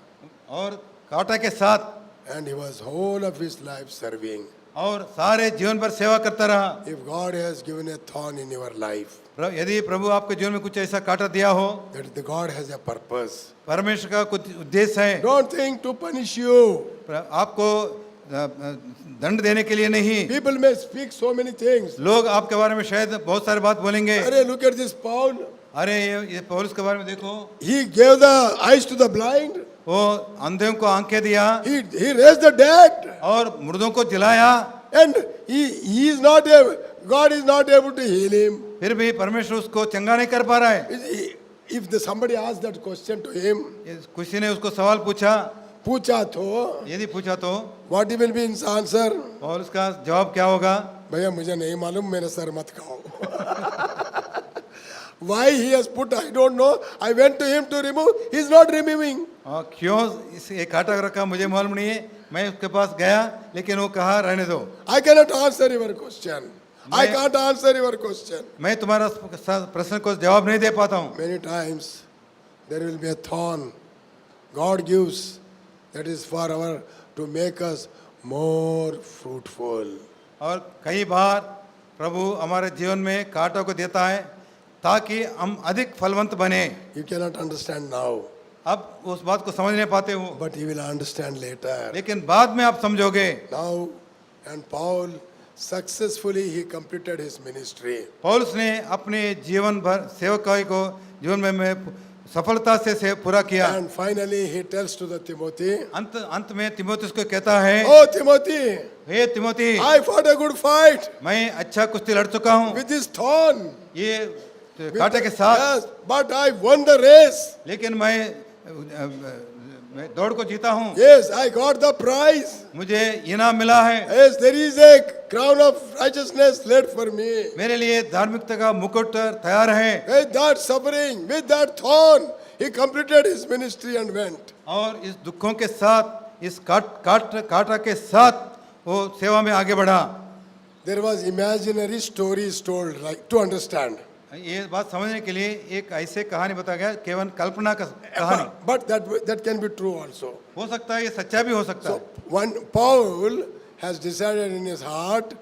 और कांटा के साथ, And he was whole of his life serving. और सारे जीवन भर सेवा करता रहा। If God has given a thorn in your life, यदि प्रभु आपके जीवन में कुछ ऐसा कांटा दिया हो, that the God has a purpose. परमेश्वर का कुछ उद्देश्य है, Don't think to punish you. आपको दंड देने के लिए नहीं। People may speak so many things. लोग आपके बारे में शायद बहुत सारी बात बोलेंगे, Arey, look at this Paul. अरे ये पौलुस के बारे में देखो, He gave the eyes to the blind. वो अंधों को आंखें दिया, He raised the dead. और मुर्दों को जिलाया, And he is not able, God is not able to heal him. फिर भी परमेश्वर उसको चंगा नहीं कर पा रहा है। If somebody asked that question to him, किसी ने उसको सवाल पूछा, यदि पूछा तो what will be his answer? और उसका जवाब क्या होगा? भैया मुझे नहीं मालूम, मेरा सर मत खाओ. Why he has put, I don't know. I went to him to remove. He is not removing. क्यों इस एक कांटा रखा मुझे मालूम नहीं है, मैं उसके पास गया लेकिन वो कहा रहने दो। I cannot answer your question. I can't answer your question. मैं तुम्हारा प्रश्न को जवाब नहीं दे पाता हूँ। Many times there will be a thorn God gives that is for our to make us more fruitful. और कई बार प्रभु हमारे जीवन में कांटों को देता है ताकि हम अधिक फलवंत बने। You cannot understand now, अब उस बात को समझ नहीं पाते हो, but you will understand later. लेकिन बाद में आप समझोगे। Now, and Paul successfully he completed his ministry. पौलुस ने अपने जीवन भर सेवकाई को जीवन में सफलता से पूरा किया। And finally he tells to the Timothy, अंत में तिमोथेयुस को कहता है, Oh Timothy, hey Timothy, I fought a good fight मैं अच्छा कुश्ती लड़ चुका हूँ with this thorn. ये कांटे के साथ, Yes, but I won the race. लेकिन मैं दौड़ को जीता हूँ। Yes, I got the prize. मुझे इनाम मिला है। Yes, there is a crown of righteousness laid for me. मेरे लिए धार्मिकता का मुकुट तैयार है। With that suffering, with that thorn, he completed his ministry and went. और इस दुखों के साथ, इस कांटा के साथ वो सेवा में आगे बढ़ा। There was imaginary stories told, like to understand. ये बात समझने के लिए एक ऐसे कहानी बताया गया, केवल कल्पना का कहानी। But that can be true also. हो सकता है ये सच्चा भी हो सकता है। One Paul has decided in his heart,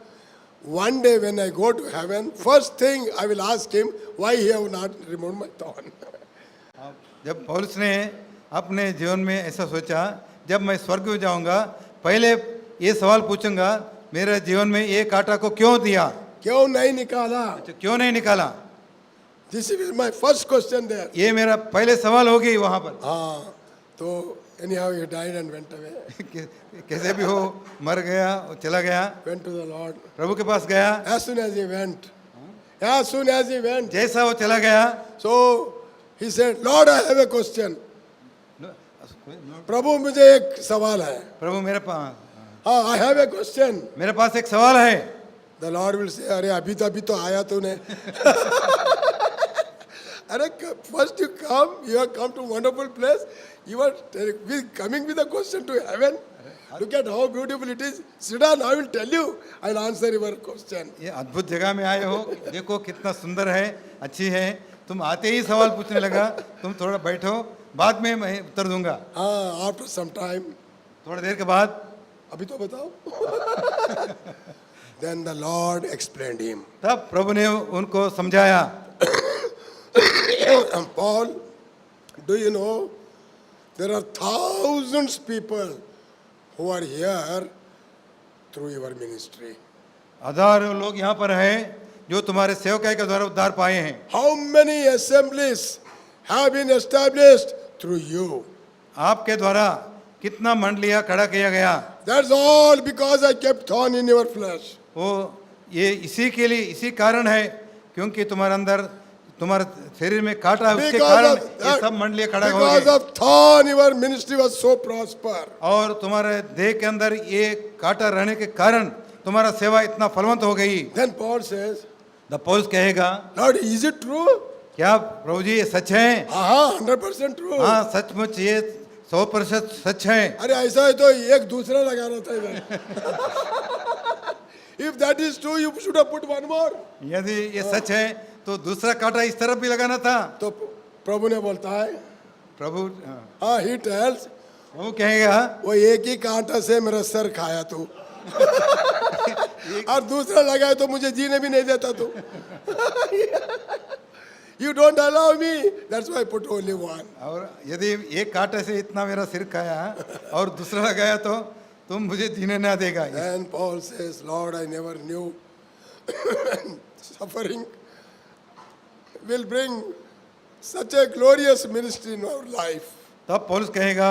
one day when I go to heaven, first thing I will ask him, why he have not removed my thorn. जब पौलुस ने अपने जीवन में ऐसा सोचा, जब मैं स्वर्ग में जाऊंगा पहले ये सवाल पूछूंगा, मेरे जीवन में ये कांटा को क्यों दिया, क्यों नहीं निकाला? अच्छा क्यों नहीं निकाला? This is my first question there. ये मेरा पहले सवाल होगी वहां पर। हाँ, तो anyhow he died and went away. कैसे भी हो मर गया, चला गया, Went to the Lord. प्रभु के पास गया। As soon as he went, जैसा वो चला गया, so he said, Lord, I have a question. प्रभु मुझे एक सवाल है। प्रभु मेरे पास, हाँ, I have a question. मेरे पास एक सवाल है। The Lord will say, अरे अभी तो आया तूने। अरे first you have come to wonderful place. You are coming with a question to heaven. Look at how beautiful it is. Sit down, I will tell you. I will answer your question. ये अद्भुत जगह में आए हो, देखो कितना सुंदर है, अच्छी है। तुम आते ही सवाल पूछने लगा, तुम थोड़ा बैठो, बाद में मैं उत्तर दूंगा। हाँ, after some time. थोड़ा देर के बाद, अभी तो बताओ। Then the Lord explained him. तब प्रभु ने उनको समझाया। And Paul, do you know, there are thousands people who are here through your ministry. हजारों लोग यहाँ पर हैं जो तुम्हारे सेवकाई के द्वारा उद्धार पाए हैं। How many assemblies have been established through you? आपके द्वारा कितना मंडलियाँ खड़ा किया गया। That's all because I kept thorn in your flesh. वो ये इसी के लिए, इसी कारण है क्योंकि तुम्हारे अंदर, तुम्हारे शरीर में काटा है, उसके कारण ये सब मंडलियाँ खड़ा हो because गई। of thorn your ministry was so prosper. और तुम्हारे देह के अंदर ये काटा रहने के कारण तुम्हारा सेवा इतना फलवंत हो गई। Then Paul says, द पौलुस कहेगा, Lord, is it true? क्या प्रभु जी ये सच है? हाँ, 100% true. हाँ, सचमुच ये 100% सच है। अरे ऐसा है तो एक दूसरा लगाना था इधर। If that is true, you should have put one more. यदि ये सच है तो दूसरा कांटा इस तरफ भी लगाना था। तो प्रभु ने बोलता है, प्रभु हाँ, he tells, प्रभु कहेगा, वो एक ही कांटा से मेरा सर खाया तू। और दूसरा लगाया तो मुझे जीने भी नहीं देता तू। You don't allow me, that's why I put only one. और यदि एक कांटे से इतना मेरा सिर खाया और दूसरा लगाया तो तुम मुझे जीने ना देगा। And Paul says, Lord, I never knew suffering will bring such a glorious ministry in our life. तब पौलुस कहेगा,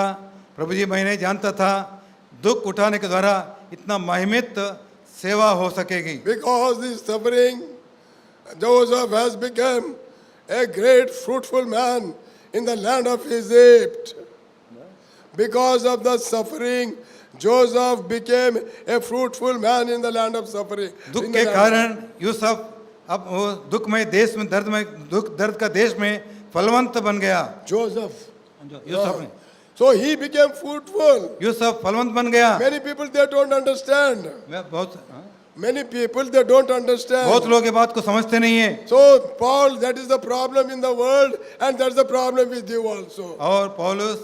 प्रभु जी मैं नहीं जानता था दुख उठाने के द्वारा इतना महिमित सेवा हो सकेगी। Because this suffering, Joseph has become a great fruitful man in the land of Egypt. Because of the suffering, Joseph became a fruitful man in the land of suffering. दुख के कारण यूसुफ अब वो दुखमय देश में, दर्द का देश में फलवंत बन गया। Joseph. यूसुफ ने, So he became fruitful. Yusuf फलवंत बन गया। Many people, they don't understand. Many people, they don't understand. बहुत लोग ये बात को समझते नहीं है। So Paul, that is the problem in the world, and that's the problem with you also. और पौलुस,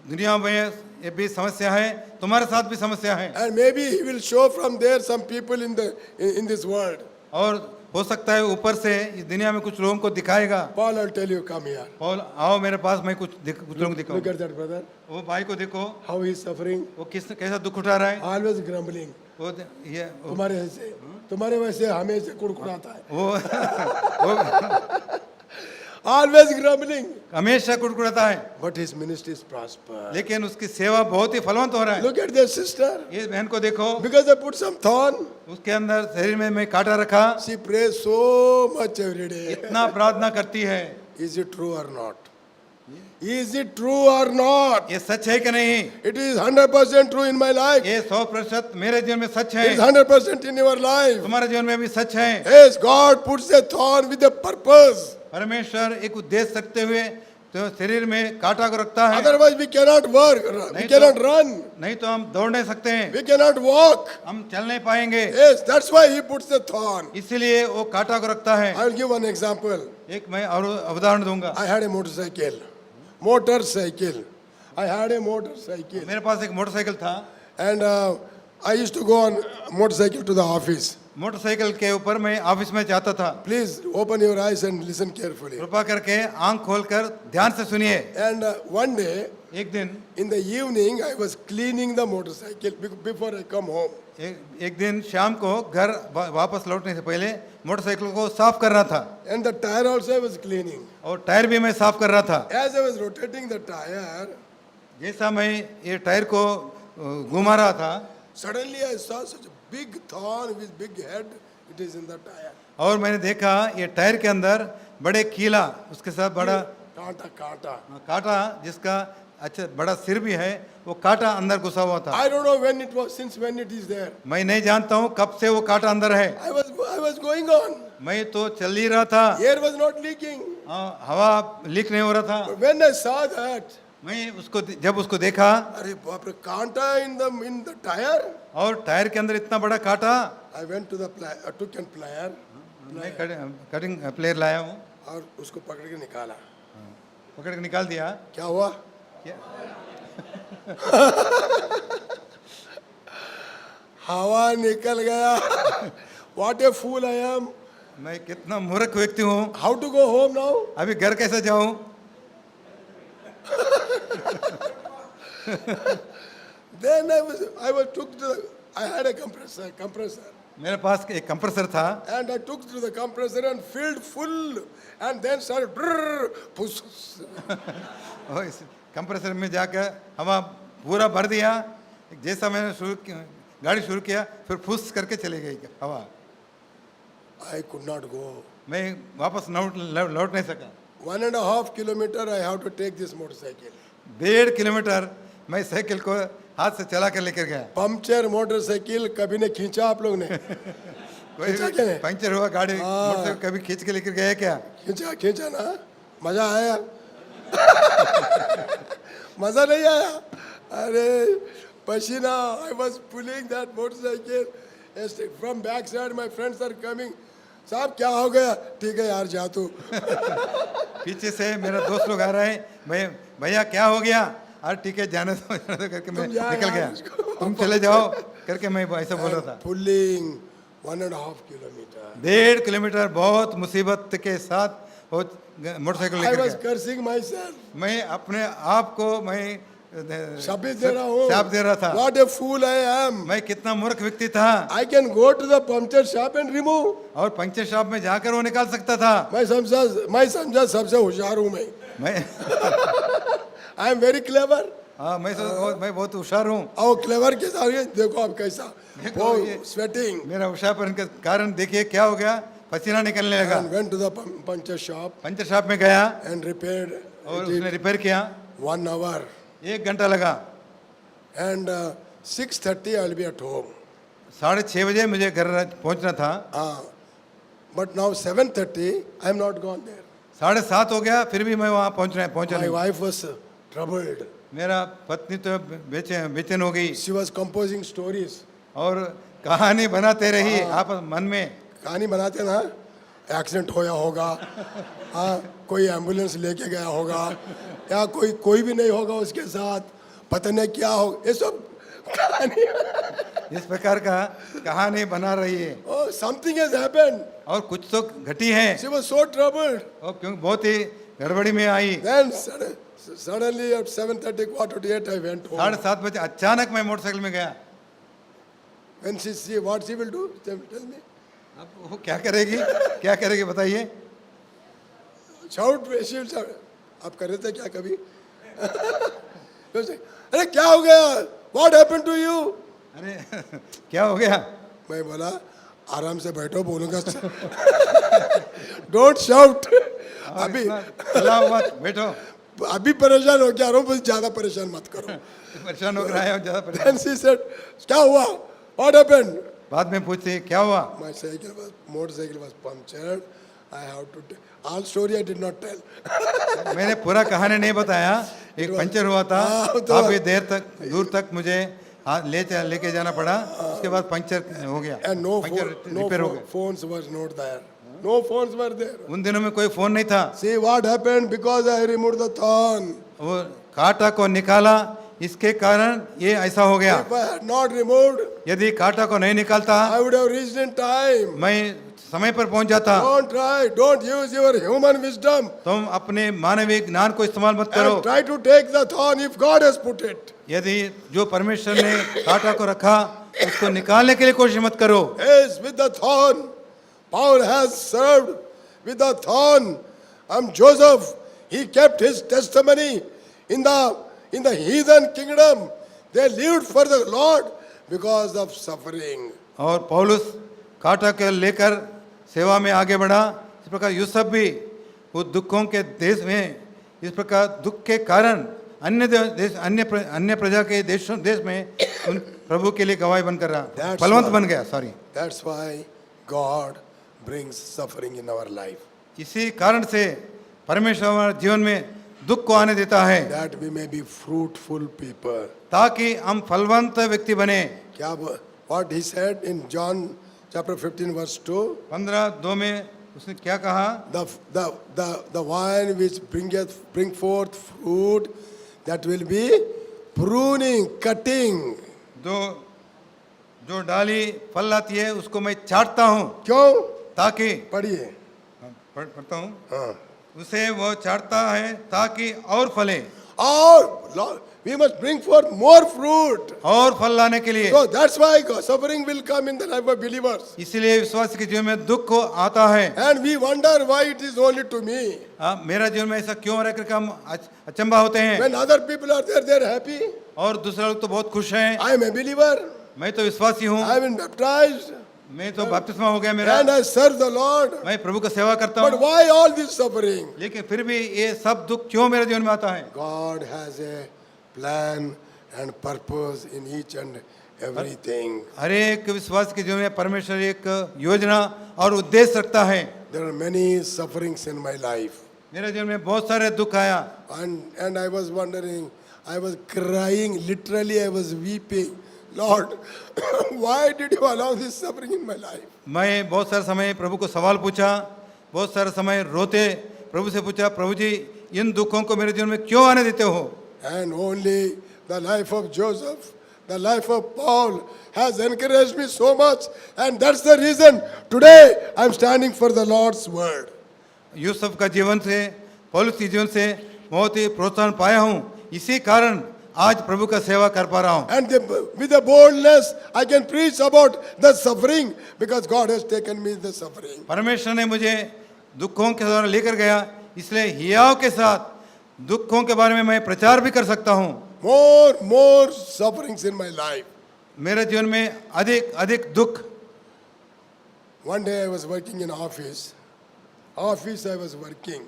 दुनिया में ये भी समस्या है, तुम्हारे साथ भी समस्या है। And maybe he will show from there some people in this world. और हो सकता है ऊपर से इस दुनिया में कुछ लोगों को दिखाएगा। Paul, I'll tell you, come here. Paul आओ मेरे पास, मैं कुछ लोगों को दिखाऊं। Look at that brother. वो भाई को देखो, How he is suffering. वो कैसा दुख उठा रहा है। Always grumbling. वो ये तुम्हारे वैसे हमेशा कुड़कुड़ाता है। वो Always grumbling. हमेशा कुड़कुड़ाता है, But his ministry is prosper. लेकिन उसकी सेवा बहुत ही फलवंत हो रहा है। Look at this sister. ये बहन को देखो, Because they put some thorn, उसके अंदर शरीर में मैं काटा रखा, she prays so much every day. इतना प्रार्थना करती है। Is it true or not? Is it true or not? ये सच है कि नहीं? It is 100% true in my life. ये 100% मेरे जीवन में सच It is है, 100% in your life. तुम्हारे जीवन में भी सच है। Yes, God puts a thorn with a purpose. परमेश्वर एक उद्देश्य रखते हुए तो शरीर में कांटा को रखता है। Otherwise, we cannot work. We cannot run. नहीं तो हम दौड़ नहीं सकते हैं, We cannot walk. हम चल नहीं पाएंगे, Yes, that's why He puts the thorn. इसीलिए वो कांटा को रखता है। I will give one example. एक मैं और उदाहरण दूंगा। I had a motorcycle. Motorcycle. I had a motorcycle. मेरे पास एक मोटरसाइकिल था And I used to go on motorcycle to the office. Motorcycle के ऊपर मैं ऑफिस में जाता था। Please open your eyes and listen carefully. कृपा करके आंख खोलकर ध्यान से सुनिए। And one day, एक दिन in the evening, I was cleaning the motorcycle before I come home. एक दिन शाम को घर वापस लौटने से पहले मोटरसाइकिल को साफ कर रहा था And the tire also I was cleaning. और टायर भी मैं साफ कर रहा था। As I was rotating the tire, जैसा मैं ये टायर को घुमा रहा था, suddenly I saw such a big thorn with big head. It is in the tire. और मैंने देखा ये टायर के अंदर बड़े कीला, उसके साथ बड़ा Kaata. कांटा, जिसका अच्छा बड़ा सिर भी है, वो कांटा अंदर घुसा हुआ था। I don't know when it was, since when it is there. मैं नहीं जानता हूँ कब से वो कांटा अंदर है। I was going on. मैं तो चल ही रहा था, Air was not leaking. हवा लीक नहीं हो रहा था। But when I saw that, मैं उसको जब उसको देखा अरे बाप रे, कांटा in the tire. और टायर के अंदर इतना बड़ा कांटा, I went to the took and plier मैं कटिंग प्लेयर लाया हूँ, और उसको पकड़ के निकाला। पकड़ के निकाल दिया। क्या हुआ? क्या? हवा निकल गया। What a fool I am. मैं कितना मूर्ख व्यक्ति हूँ। How to go home now? अभी घर कैसे जाऊँ? Then I had a compressor. मेरे पास एक कंप्रेसर था And I took to the compressor and filled full and then started brrr, push. और इस कंप्रेसर में जाकर हवा पूरा भर दिया। जैसा मैंने गाड़ी शुरू किया, फिर फुस करके चली गई हवा। I could not go. मैं वापस लौट नहीं सका। 1.5 kilometer I have to take this motorcycle. 1.5 kilometre मैं साइकिल को हाथ से चला कर लेकर गया। पंक्चर मोटरसाइकिल कभी ने खींचा आप लोग ने? कोई खींचा क्या नहीं? पंक्चर हुआ गाड़ी मोटरसाइकिल कभी खींच के लेकर गया क्या? खींचा ना, मजा आया? मजा नहीं आया? अरे पसीना, I was pulling that motorcycle from back side. My friends are coming. साहब क्या हो गया? ठीक है यार, जा तू। पीछे से मेरा दोस्त लोग आ रहे हैं, भैया क्या हो गया? अरे ठीक है, जाने दो करके मैं निकल गया। तुम चले जाओ करके मैं ऐसा बोल रहा था। Pulling 1.5 kilometer. 1.5 किलोमीटर बहुत मुसीबत के साथ वो मोटरसाइकिल I लेकर was गया। cursing myself. मैं अपने आप को मैं शब्द दे रहा हूँ। शाप दे रहा था। What a fool I am. मैं कितना मूर्ख व्यक्ति था। I can go to the puncture shop and remove. और पंक्चर शॉप में जाकर वो निकाल सकता था। मैं समझा सबसे होशियार हूँ मैं। I am very clever. हाँ, मैं बहुत होशियार हूँ। और क्लेवर के साथ ये देखो अब कैसा, वो स्वेटिंग। मेरा होशियारपन के कारण देखिए क्या हो गया, पसीना निकलने लगा। And went to the puncture shop puncture shop में गया and repaired. और उसने रिपेयर किया। 1 hour. 1 घंटा लगा। And 6:30 I will be at home. 6:30 बजे मुझे घर पहुंचना था। But now 7:30 I am not gone there. 7:30 हो गया, फिर भी मैं वहाँ पहुंचा My नहीं। wife was troubled. मेरा पत्नी तो बेचैन हो गई She was composing stories. और कहानी बनाते रही आप मन में। कहानी बनाते ना, एक्सीडेंट होया होगा, हाँ कोई एम्बुलेंस लेके गया होगा, या कोई भी नहीं होगा उसके साथ, पता नहीं क्या होगा, ये सब कहानी। इस प्रकार का कहानी बना रही है। Oh, something has happened. और कुछ तो घटी है। She was so troubled. और क्यों बहुत ही गड़बड़ी में आई। Then suddenly at 7:30, 7:45 I went home. 7:30 बजे अचानक मैं मोटरसाइकिल में गया। When she see what she will do, tell me. अब वो क्या करेगी बताइए। Shout, she will shout. आप कर रहे थे क्या कभी? अरे क्या हो गया? What happened to you? अरे क्या हो गया? मैं बोला आराम से बैठो, बोलूंगा। Don't shout. अभी चिल्लाओ मत, बैठो। अभी परेशान हो क्या रहा हूँ, बस ज्यादा परेशान मत करो। परेशान हो रहा है ज्यादा परेशान। Then she said, क्या हुआ? What happened? बाद में पूछती क्या हुआ? My motorcycle was punctured. I have to tell. All story I did not tell. मैंने पूरा कहानी नहीं बताया। एक पंचर हुआ था, काफी दूर तक मुझे लेके जाना पड़ा। उसके बाद पंचर हो गया। And no रिपेयर हो गया। phones was not there. No phones were there. उन दिनों में कोई फोन नहीं था। See what happened because I removed the thorn. वो कांटा को निकाला इसके कारण ये ऐसा हो गया। If I had not removed, यदि कांटा को नहीं निकालता I would have reached in time. मैं समय पर पहुंच जाता। Don't try, don't use your human wisdom तुम अपने मानवीय ज्ञान को इस्तेमाल मत करो। and try to take the thorn if God has put it. यदि जो परमेश्वर ने कांटा को रखा उसको निकालने के लिए कोशिश मत करो। Yes, with the thorn, Paul has served with the thorn. Joseph, he kept his testimony in the heathen kingdom. They lived for the Lord because of suffering. और पौलुस कांटा के लेकर सेवा में आगे बढ़ा। इस प्रकार यूसुफ भी वो दुखों के देश में इस प्रकार दुख के कारण अन्य प्रजा के देश में उन प्रभु के लिए गवाही बनकर रहा, फलवंत बन गया। Sorry, That's why God brings suffering in our life. इसी कारण से परमेश्वर हमारे जीवन में दुख को आने देता है That we may be fruitful people. ताकि हम फलवंत व्यक्ति बने। What he said in John chapter 15 verse 2. 15:2 में उसने क्या कहा? The vine which bring forth fruit, that will be pruning, cutting. जो डाली फल लाती है उसको मैं चाटता हूँ। क्यों? ताकि पढ़िए। पढ़ता हूँ। हाँ। उसे वो चाटता है ताकि और फले, और we must bring forth more fruit. और फल लाने के लिए। So that's why suffering will come in the life of believers. इसीलिए विश्वासी के जीवन में दुख को आता है। And we wonder why it is only to me. मेरा जीवन में ऐसा क्यों रह करके हम अचंभा होते हैं। When other people are there, they are happy. और दूसरे लोग तो बहुत खुश हैं। I am a believer. मैं तो विश्वासी हूँ। I have been baptized. मैं तो बपतिस्मा हो गया मेरा। And I serve the Lord. मैं प्रभु का सेवा करता But हूँ। why all this suffering? लेकिन फिर भी ये सब दुख क्यों मेरे जीवन में आता है? God has a plan and purpose in each and everything. हर एक विश्वास के जीवन में परमेश्वर एक योजना और उद्देश्य रखता है। There are many sufferings in my life. मेरे जीवन में बहुत सारे दुख आया। And I was wondering, I was crying, literally I was weeping. Lord, why did you allow this suffering in my life? मैं बहुत सारे समय प्रभु को सवाल पूछा, बहुत सारे समय रोते प्रभु से पूछा, प्रभु जी इन दुखों को मेरे जीवन में क्यों आने देते हो? And only the life of Joseph, the life of Paul has encouraged me so much, and that's the reason today I'm standing for the Lord's word. Yusuf का जीवन से, पौलुस के जीवन से बहुत ही प्रोत्साहन पाया हूँ। इसी कारण आज प्रभु का सेवा कर पा रहा हूँ। And with the boldness I can preach about the suffering because God has taken me the suffering. परमेश्वर ने मुझे दुखों के द्वारा लेकर गया, इसलिए हियाव के साथ दुखों के बारे में मैं प्रचार भी कर सकता हूँ। More sufferings in my life. मेरे जीवन में अधिक अधिक दुख। One day I was working in office I was working.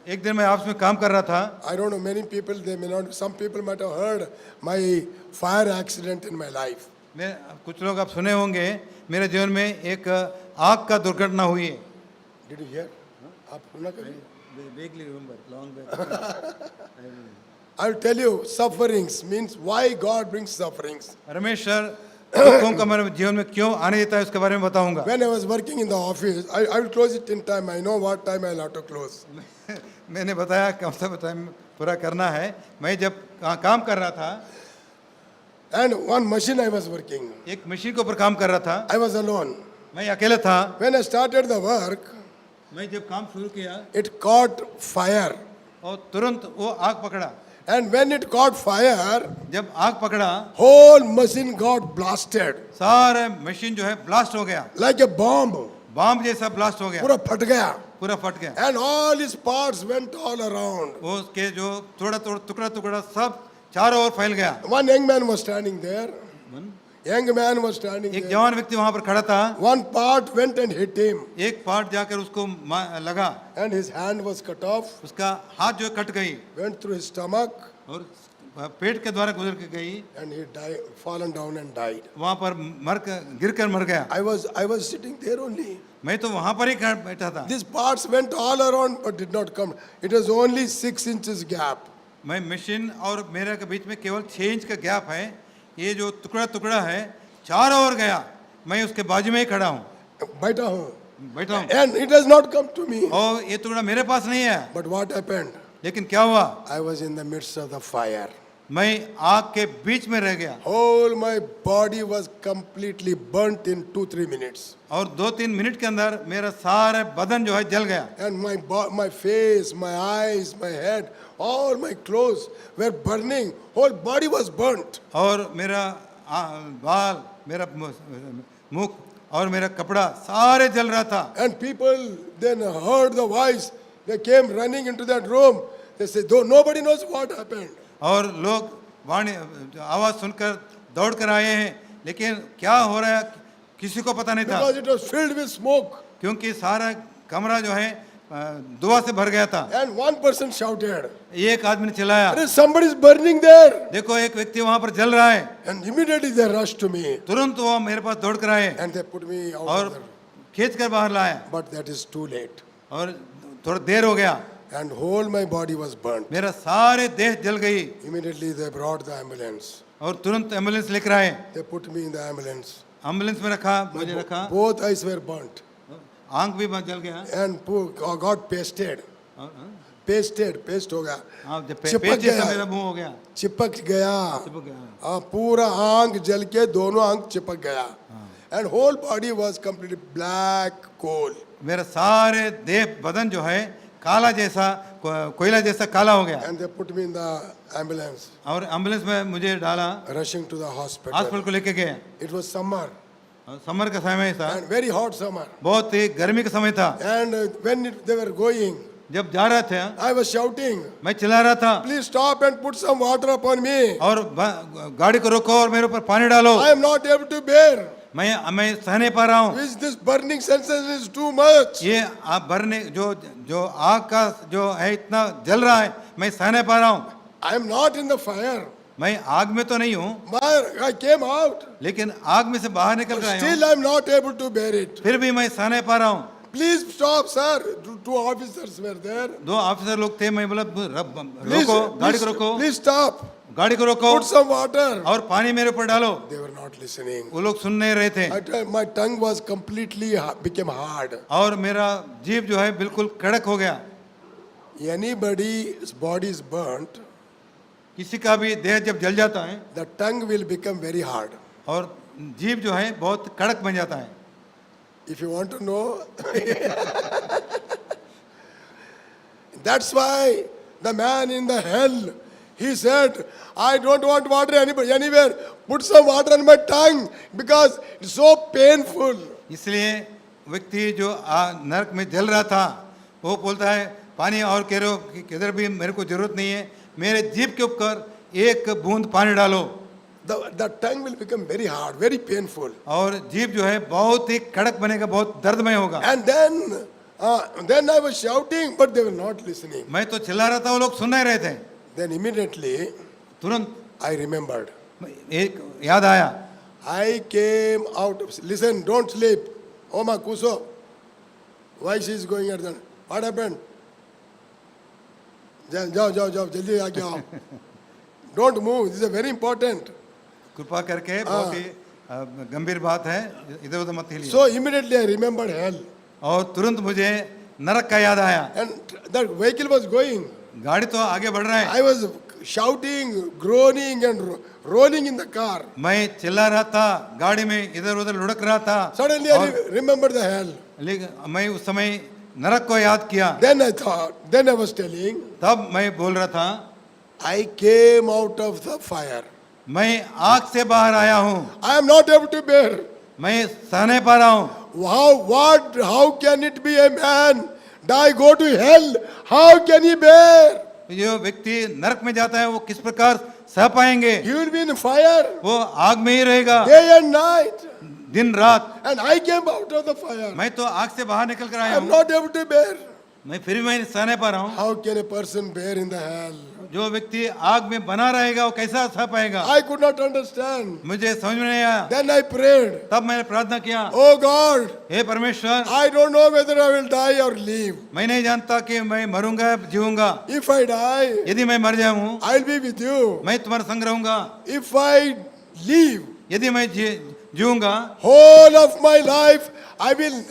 एक दिन मैं ऑफिस में काम कर रहा था। I don't know, many people, they may not, some people might have heard my fire accident in my life. मैं कुछ लोग आप सुने होंगे मेरे जीवन में एक आग का दुर्घटना हुई है। Did you hear? आप सुना कभी? I'll tell you, sufferings means why God brings sufferings. परमेश्वर दुखों का मेरे जीवन में क्यों आने देता है उसके बारे में बताऊंगा। When I was working in the office, I will close it in time. I know what time I'll have to close. मैंने बताया कम से कम टाइम पूरा करना है। मैं जब काम कर रहा था, And one machine I was working. एक मशीन के ऊपर काम कर रहा था। I was alone. मैं अकेला था। When I started the work, मैं जब काम शुरू किया, it caught fire. और तुरंत वो आग पकड़ा। And when it caught fire, जब आग पकड़ा, whole machine got blasted. सारा मशीन जो है ब्लास्ट हो गया, Like a bomb. बम जैसा ब्लास्ट हो गया, पूरा फट गया. पूरा फट गया। And all his parts went all around. वो उसके जो थोड़ा थोड़ा टुकड़ा सब चारों ओर फैल गया। One young man was standing there. Young man was standing एक there. जवान व्यक्ति वहां पर खड़ा था। One part went and hit him. एक पार्ट जाकर उसको लगा, And his hand was cut off. उसका हाथ जो कट गई Went through his stomach. और पेट के द्वारा गुजर के गई। And he died, fallen down and died. वहां पर गिर कर मर गया। I was sitting there only. मैं तो वहां पर ही बैठा था। These parts went all around but did not come. It was only 6 inches gap. मैं मशीन और मेरे के बीच में केवल 6 इंच का गैप है। ये जो टुकड़ा है चारों ओर गया। मैं उसके बाजू में ही खड़ा हूँ, बैठा हूँ. हूँ। And it has not come to me. और ये टुकड़ा मेरे पास नहीं है। But what happened? लेकिन क्या हुआ? I was in the midst of the fire. मैं आग के बीच में रह गया Whole my body was completely burnt in 2-3 minutes. और 2-3 मिनट के अंदर मेरा सारा बदन जो है जल गया And my face, my eyes, my head, all my clothes were burning. Whole body was burnt. और मेरा बाल, मेरा मुख और मेरा कपड़ा सारे जल रहा था. And people then heard the voice. They came running into that room. They said, though nobody knows what happened. और लोग वाणी आवाज सुनकर दौड़ कर आए हैं, लेकिन क्या हो रहा है किसी को पता नहीं था, Because it was filled with smoke. क्योंकि सारा कमरा जो है धुआं से भर गया था. And one person shouted, एक आदमी ने चिल्लाया, "There is somebody is burning there." देखो एक व्यक्ति वहां पर जल रहा है. And immediately they rushed to me. तुरंत वो मेरे पास दौड़ कर आए And they put me out और of there. खींच कर बाहर लाया. But that is too late. और थोड़ा देर हो गया, And whole my body was burnt. मेरा सारे देह जल गई. Immediately they brought the ambulance. और तुरंत एम्बुलेंस लेकर आए. They put me in the ambulance. Ambulance में रखा, मुझे रखा. Both eyes were burnt. आंख भी जल गया. And got pasted. Paste हो गया. हाँ, जब चिपक पेट जैसा गया. मेरा मुंह हो गया. चिपक गया. चिपक गया. पूरा आंख जल के दोनों आंख चिपक गया. And whole body was completely black coal. मेरा सारे देह बदन जो है काला जैसा, कोयला जैसा काला हो गया. And they put me in the ambulance. और एम्बुलेंस में मुझे डाला, Rushing to the hospital. Hospital को लेके गए. It was summer. समर का समय था, And very hot summer. बहुत ही गर्मी का समय था. And when they were going, जब जा रहा था I was shouting, मैं चिल्ला रहा था, "Please stop and put some water upon me. और गाड़ी को रोको और मेरे ऊपर पानी डालो. I am not able to bear. मैं सह नहीं पा रहा हूँ. This burning sensation is too much." ये आप भरने जो आग का जो है इतना जल रहा है, मैं सह नहीं पा रहा हूँ. I am not in the fire. मैं आग में तो नहीं हूँ, I came out. लेकिन आग में से बाहर निकल कर आया हूँ. Still I am not able to bear it. फिर भी मैं सह नहीं पा रहा हूँ. Please stop, sir. Two officers were there. 2 officer लोग थे. मैं बोला Please, रोको, गाड़ी को रोको, please stop. गाड़ी को रोको Put some water. और पानी मेरे ऊपर डालो. They were not listening. वो लोग सुन नहीं रहे थे. My tongue was completely became hard. और मेरा जीभ जो है बिल्कुल कड़क हो गया. Anybody's body is burnt, किसी का भी देह जब जल जाता है the tongue will become very hard. और जीभ जो है बहुत कड़क बन जाता है. If you want to know, that's why the man in the hell, he said, "I don't want water anywhere. Put some water on my tongue because it's so painful." इसलिए व्यक्ति जो नरक में जल रहा था वो बोलता है पानी और कह रहे हो कि किधर भी मेरे को जरूरत नहीं है, मेरे जीभ के ऊपर एक बूंद पानी डालो. The tongue will become very hard, very painful. और जीभ जो है बहुत ही कड़क बनेगा, बहुत दर्दमय होगा. And then I was shouting, but they were not listening. मैं तो चिल्ला रहा था, वो लोग सुन नहीं रहे थे. Then immediately तुरंत I remembered. एक याद आया. I came out. Listen, don't sleep. Oh, my Kuso. Why she is going at that? What happened? जाओ, जल्दी आके आओ. Don't move. This is very important. कृपा करके, बहुत ही गंभीर बात है, इधर उधर मत हिलिए. So immediately I remembered hell. और तुरंत मुझे नरक का याद आया. And that vehicle was going. गाड़ी तो आगे बढ़ रहा है. I was shouting, groaning, and rolling in the car. मैं चिल्ला रहा था, गाड़ी में इधर उधर लुढ़क रहा था. Suddenly I remembered the hell. लेकिन मैं उस समय नरक को याद किया. Then I was telling, तब मैं बोल रहा था, I came out of the fire. मैं आग से बाहर आया हूँ. I am not able to bear. मैं सह नहीं पा रहा हूँ. How can it be a man go to hell? How can he bear? जो व्यक्ति नरक में जाता है वो किस प्रकार सह पाएंगे? He will be in fire वो आग में ही रहेगा day and night. दिन रात. And I came out of the fire. मैं तो आग से बाहर निकल कर I आया am हूँ. not able to bear. मैं फिर भी मैं सह नहीं पा रहा हूँ. How can a person bear in the hell? जो व्यक्ति आग में बना रहेगा वो कैसा सह पाएगा? I could not understand. मुझे समझ में नहीं आया. Then I prayed, तब मैंने प्रार्थना किया, "Oh God, हे परमेश्वर, I don't know whether I will die or live. मैं नहीं जानता कि मैं मरूंगा या जीऊंगा. If I die, यदि मैं मर जाऊं I will be with you. मैं तुम्हारे संग रहूंगा. If I live, यदि मैं जीऊंगा whole of my life, I will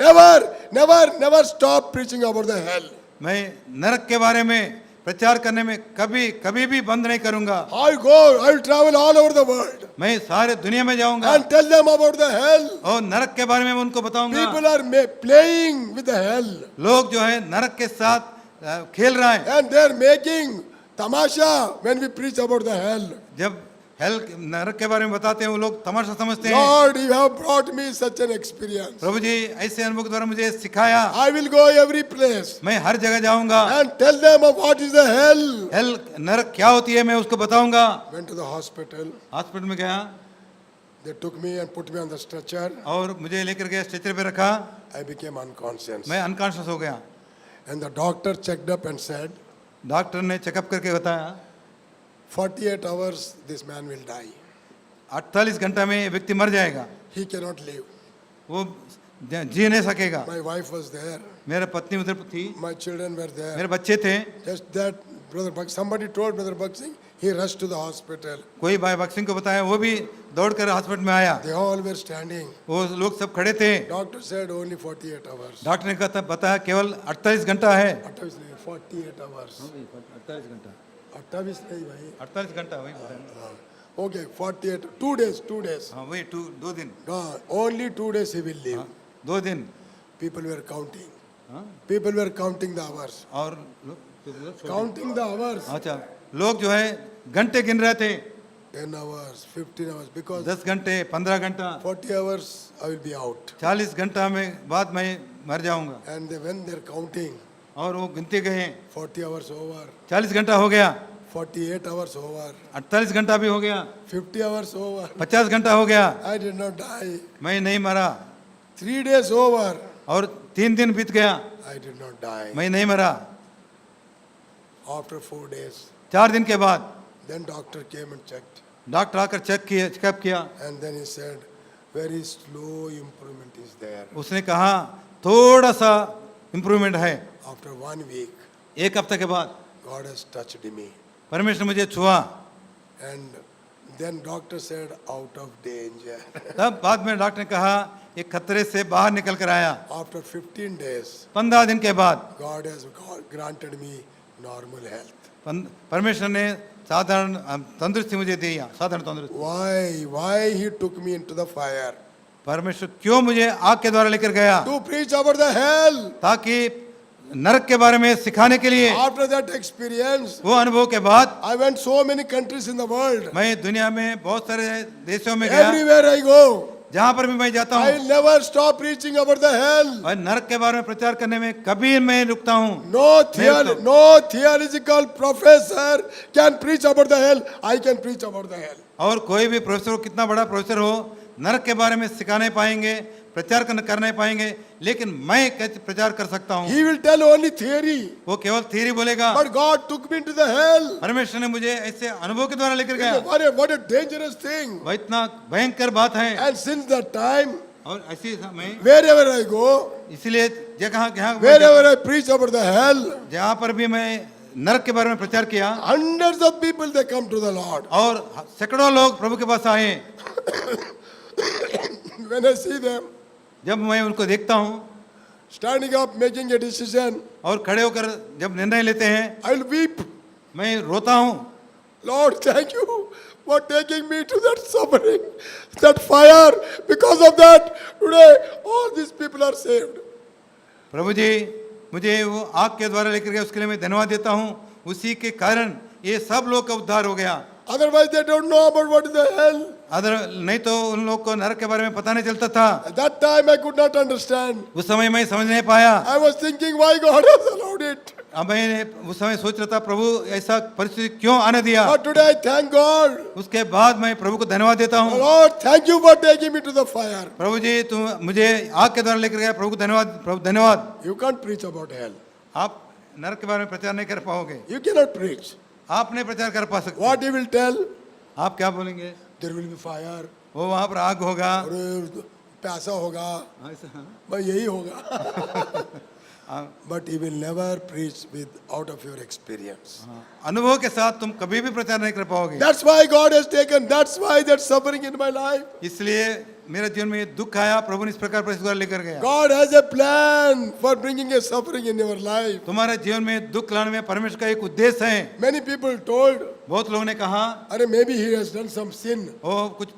never stop preaching about the hell." मैं नरक के बारे में प्रचार करने में कभी कभी भी बंद नहीं करूंगा। I go, I will travel all over the world मैं सारे दुनिया में जाऊंगा and tell them about the hell. और नरक के बारे में उनको बताऊंगा। People are playing with the hell लोग जो है नरक के साथ खेल रहे हैं। and they are making tamasha when we preach about the hell. जब हेल नरक के बारे में बताते हैं वो लोग तमाशा समझते हैं। Lord, you have brought me such an experience. प्रभु जी ऐसे अनुभव के द्वारा मुझे सिखाया। I will go every place मैं हर जगह जाऊंगा। and tell them of what is the hell. Hello नरक क्या होती है मैं उसको बताऊंगा। Went to the hospital. Hospital में गया They took me and put me on the stretcher. और मुझे लेकर गया, स्ट्रेचर पे रखा। I became unconscious. मैं अनकॉन्शियस हो गया। And the doctor checked up and said, doctor ने चेकअप करके बताया 48 hours this man will die. 48 घंटा में ये व्यक्ति मर जाएगा, He cannot live. वो जी नहीं सकेगा। My wife was there. मेरा पत्नी उधर थी, My children were there. मेरे बच्चे थे। Just that, Brother Bhakt, somebody told Brother Bhakt Singh, he rushed to the hospital. कोई भाई भक्त सिंह को बताया, वो भी दौड़ कर हॉस्पिटल में आया। They all were standing. वो लोग सब खड़े थे। Doctor said only 48 hours. Doctor ने कहा बताया केवल 48 घंटा है। 48 hours. 48 घंटा 28 नहीं भाई. 48 घंटा वही बताया। Okay, 48. 2 days. 2 days. हाँ वही 2 दिन। Only 2 days he will live. हाँ, 2 दिन। People were counting. हाँ, People were counting the hours. और Counting the hours. अच्छा लोग जो है घंटे गिन रहे थे। 10 hours, 15 hours. Because 10 घंटे, 15 घंटा, 40 hours I will be out. 40 घंटा में बाद मैं मर जाऊंगा। And when they're counting, और वो गिनते गए, 40 hours over, 40 घंटा हो गया, 48 hours over, 48 घंटा भी हो गया, 50 hours over. 50 घंटा हो गया, I did not die. मैं नहीं मरा। 3 days over, और 3 दिन बीत गया, I did not die. मैं नहीं मरा। After 4 days, 4 दिन के बाद then doctor came and checked. Doctor आकर चेकअप किया। And then he said, very slow improvement is there. उसने कहा थोड़ा सा इम्प्रूवमेंट है। After 1 week, 1 हफ्ते के बाद God has touched me. परमेश्वर मुझे छुआ। And then doctor said, out of danger. तब बाद में डॉक्टर ने कहा ये खतरे से बाहर निकल कर आया। After 15 days, 15 दिन के बाद God has granted me normal health. परमेश्वर ने साधारण तंदुरुस्ती मुझे दी, साधारण तंदुरुस्ती। Why he took me into the fire? परमेश्वर क्यों मुझे आग के द्वारा लेकर गया? To preach about the hell. ताकि नरक के बारे में सिखाने के लिए। After that experience, वो अनुभव के बाद I went so many countries in the world. मैं दुनिया में बहुत सारे देशों में गया। Everywhere I go, जहाँ पर भी मैं जाता I हूँ never stop preaching about the hell. और नरक के बारे में प्रचार करने में कभी मैं रुकता हूँ। No theological professor can preach about the hell. I can preach about the hell. और कोई भी प्रोफेसर हो, कितना बड़ा प्रोफेसर हो, नरक के बारे में सिखाने पाएंगे, प्रचार करने पाएंगे, लेकिन मैं कैसे प्रचार कर सकता हूँ? He will tell only theory. वो केवल थियरी बोलेगा। But God took me into the hell. परमेश्वर ने मुझे ऐसे अनुभव के द्वारा लेकर गया। What a dangerous thing. वह इतना भयंकर बात है। And since that time, और ऐसी मैं wherever I go, इसीलिए जहाँ wherever I preach about the hell, जहाँ पर भी मैं नरक के बारे में प्रचार किया, hundreds of people they come to the Lord. और सैकड़ों लोग प्रभु के पास आए। When I see them जब मैं उनको देखता हूँ standing up making a decision, और खड़े होकर जब निर्णय लेते हैं, I will weep. मैं रोता हूँ। Lord, thank you for taking me to that suffering, that fire. Because of that, today all these people are saved. प्रभु जी मुझे वो आग के द्वारा लेकर गए, उसके लिए मैं धन्यवाद देता हूँ। उसी के कारण ये सब लोग का उद्धार हो गया। Otherwise, they don't know about what is the hell. Other नहीं तो उन लोग को नरक के बारे में पता नहीं चलता था। At that time, I could not understand. उस समय मैं समझ नहीं पाया। I was thinking, why God has allowed it. अब मैं उस समय सोच रहा था प्रभु ऐसा परिस्थिति क्यों आने दिया। But today, I thank God. उसके बाद मैं प्रभु को धन्यवाद देता हूँ। Lord, thank you for taking me to the fire. प्रभु जी तुम मुझे आग के द्वारा लेकर गया, प्रभु को धन्यवाद। प्रभु धन्यवाद। You can't preach about hell. आप नरक के बारे में प्रचार नहीं कर पाओगे। You cannot preach. आप नहीं प्रचार कर पा सकते। What you will tell? आप क्या बोलेंगे? There will be fire. वो वहाँ पर आग होगा, और पैसा होगा, ऐसा, हाँ। भाई यही होगा. but you will never preach with out of your experience. अनुभव के साथ तुम कभी भी प्रचार नहीं कर पाओगे। That's why God has taken. That's why that suffering in my life. इसलिए मेरे जीवन में ये दुख आया, प्रभु ने इस प्रकार पर इस द्वारा लेकर गया। God has a plan for bringing a suffering in your life. तुम्हारे जीवन में दुख लाने में परमेश्वर का एक उद्देश्य है। Many people told, बहुत लोगों ने कहा "अरे maybe he has done some sin. वो कुछ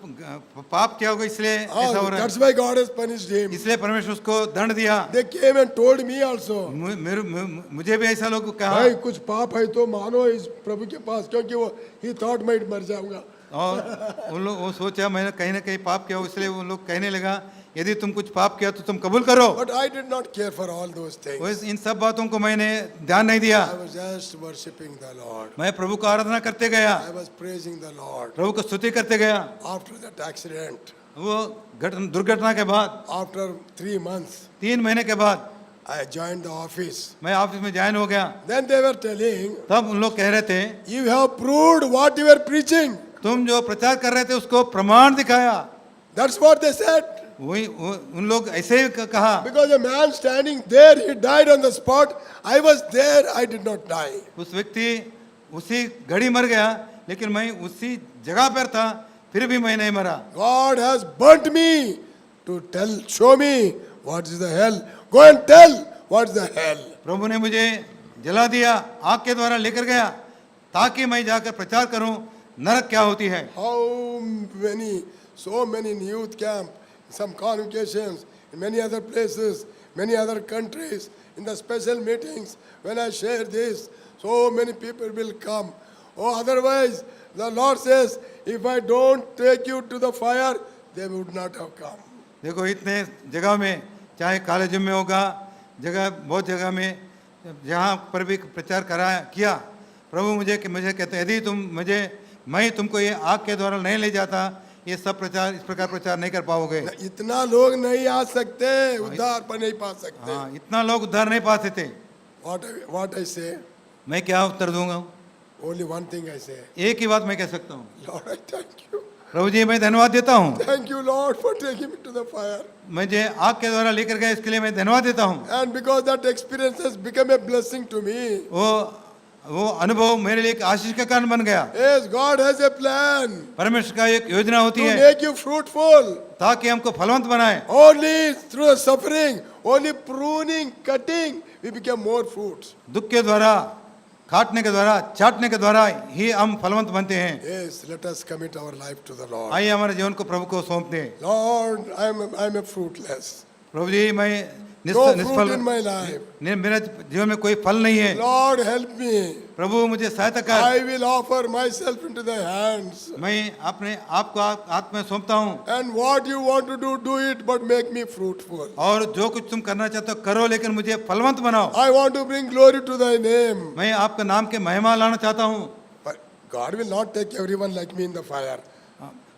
पाप किया होगा इसलिए ऐसा हो रहा That's है, why God has punished him." इसलिए परमेश्वर उसको दंड दिया। They came and told me also. मुझे भी ऐसा लोग कहा, भाई कुछ पाप है तो मानो इस प्रभु के पास, क्योंकि वो he thought मैं मर जाऊंगा. और उन लोग वो सोचा मैंने कहीं ना कहीं पाप किया, इसलिए उन लोग कहने लगा यदि तुम कुछ पाप किया तो तुम कबूल करो। But I did not care for all those things. इन सब बातों को मैंने ध्यान नहीं दिया। I was just worshiping the Lord. मैं प्रभु को आराधना करते गया, I was praising the Lord. प्रभु को स्तुति करते गया। After that accident, वो दुर्घटना के बाद after 3 months, 3 महीने के बाद I joined the office. मैं ऑफिस में ज्वाइन हो गया। Then they were telling, तब उन लोग कह रहे थे "You have proved what you were preaching." तुम जो प्रचार कर रहे थे उसको प्रमाण दिखाया। That's what they said. वही उन लोग ऐसे ही कहा। Because a man standing there, he died on the spot. I was there, I did not die. उस व्यक्ति उसी घड़ी मर गया, लेकिन मैं उसी जगह पर था, फिर भी मैं नहीं मरा। God has burnt me to tell, show me what is the hell. Go and tell what is the hell. प्रभु ने मुझे जला दिया, आग के द्वारा लेकर गया, ताकि मैं जाकर प्रचार करूं नरक क्या होती है। How many, so many in youth camp, some convocations, in many other places, many other countries, in the special meetings, when I share this, so many people will come. Oh, otherwise, the Lord says, if I don't take you to the fire, they would not have come. देखो इतने जगह में, चाहे college में होगा, जगह बहुत जगह में जहाँ पर भी प्रचार कराया किया, प्रभु मुझे कहते हैं यदि मैं तुमको ये आग के द्वारा नहीं ले जाता, ये सब प्रचार इस प्रकार प्रचार नहीं कर पाओगे। इतना लोग नहीं आ सकते, उद्धार पर नहीं पा सकते। हाँ, इतना लोग उद्धार नहीं पाते थे। What I say? मैं क्या उत्तर दूंगा? Only one thing I say. एक ही बात मैं कह सकता हूँ, Lord, I thank you. प्रभु जी मैं धन्यवाद देता हूँ, Thank you, Lord, for taking me to the fire. मुझे आग के द्वारा लेकर गए इसके लिए मैं धन्यवाद देता हूँ। And because that experience has become a blessing to me. वो अनुभव मेरे लिए एक आशीष का कारण बन गया। Yes, God has a plan परमेश्वर का एक योजना होती to है make you fruitful. ताकि हमको फलवंत बनाए। Only through the suffering, only pruning, cutting, we become more fruits. दुख के द्वारा, काटने के द्वारा, चाटने के द्वारा ही हम फलवंत बनते हैं। Yes, let us commit our life to the Lord. आइए हमारे जीवन को प्रभु को सौंप दें। Lord, I'm a fruitless. प्रभु जी मैं No fruit निष्फल, in my life. मेरे जीवन में कोई फल नहीं है। Lord, help me. प्रभु मुझे सहायता कर। I will offer myself into the hands. मैं अपने आप को हाथ में सौंपता हूँ, And what you want to do it, but make me fruitful. और जो कुछ तुम करना चाहते हो करो, लेकिन मुझे फलवंत बनाओ। I want to bring glory to thy name. मैं आपके नाम के महिमा लाना चाहता हूँ। But God will not take everyone like me in the fire.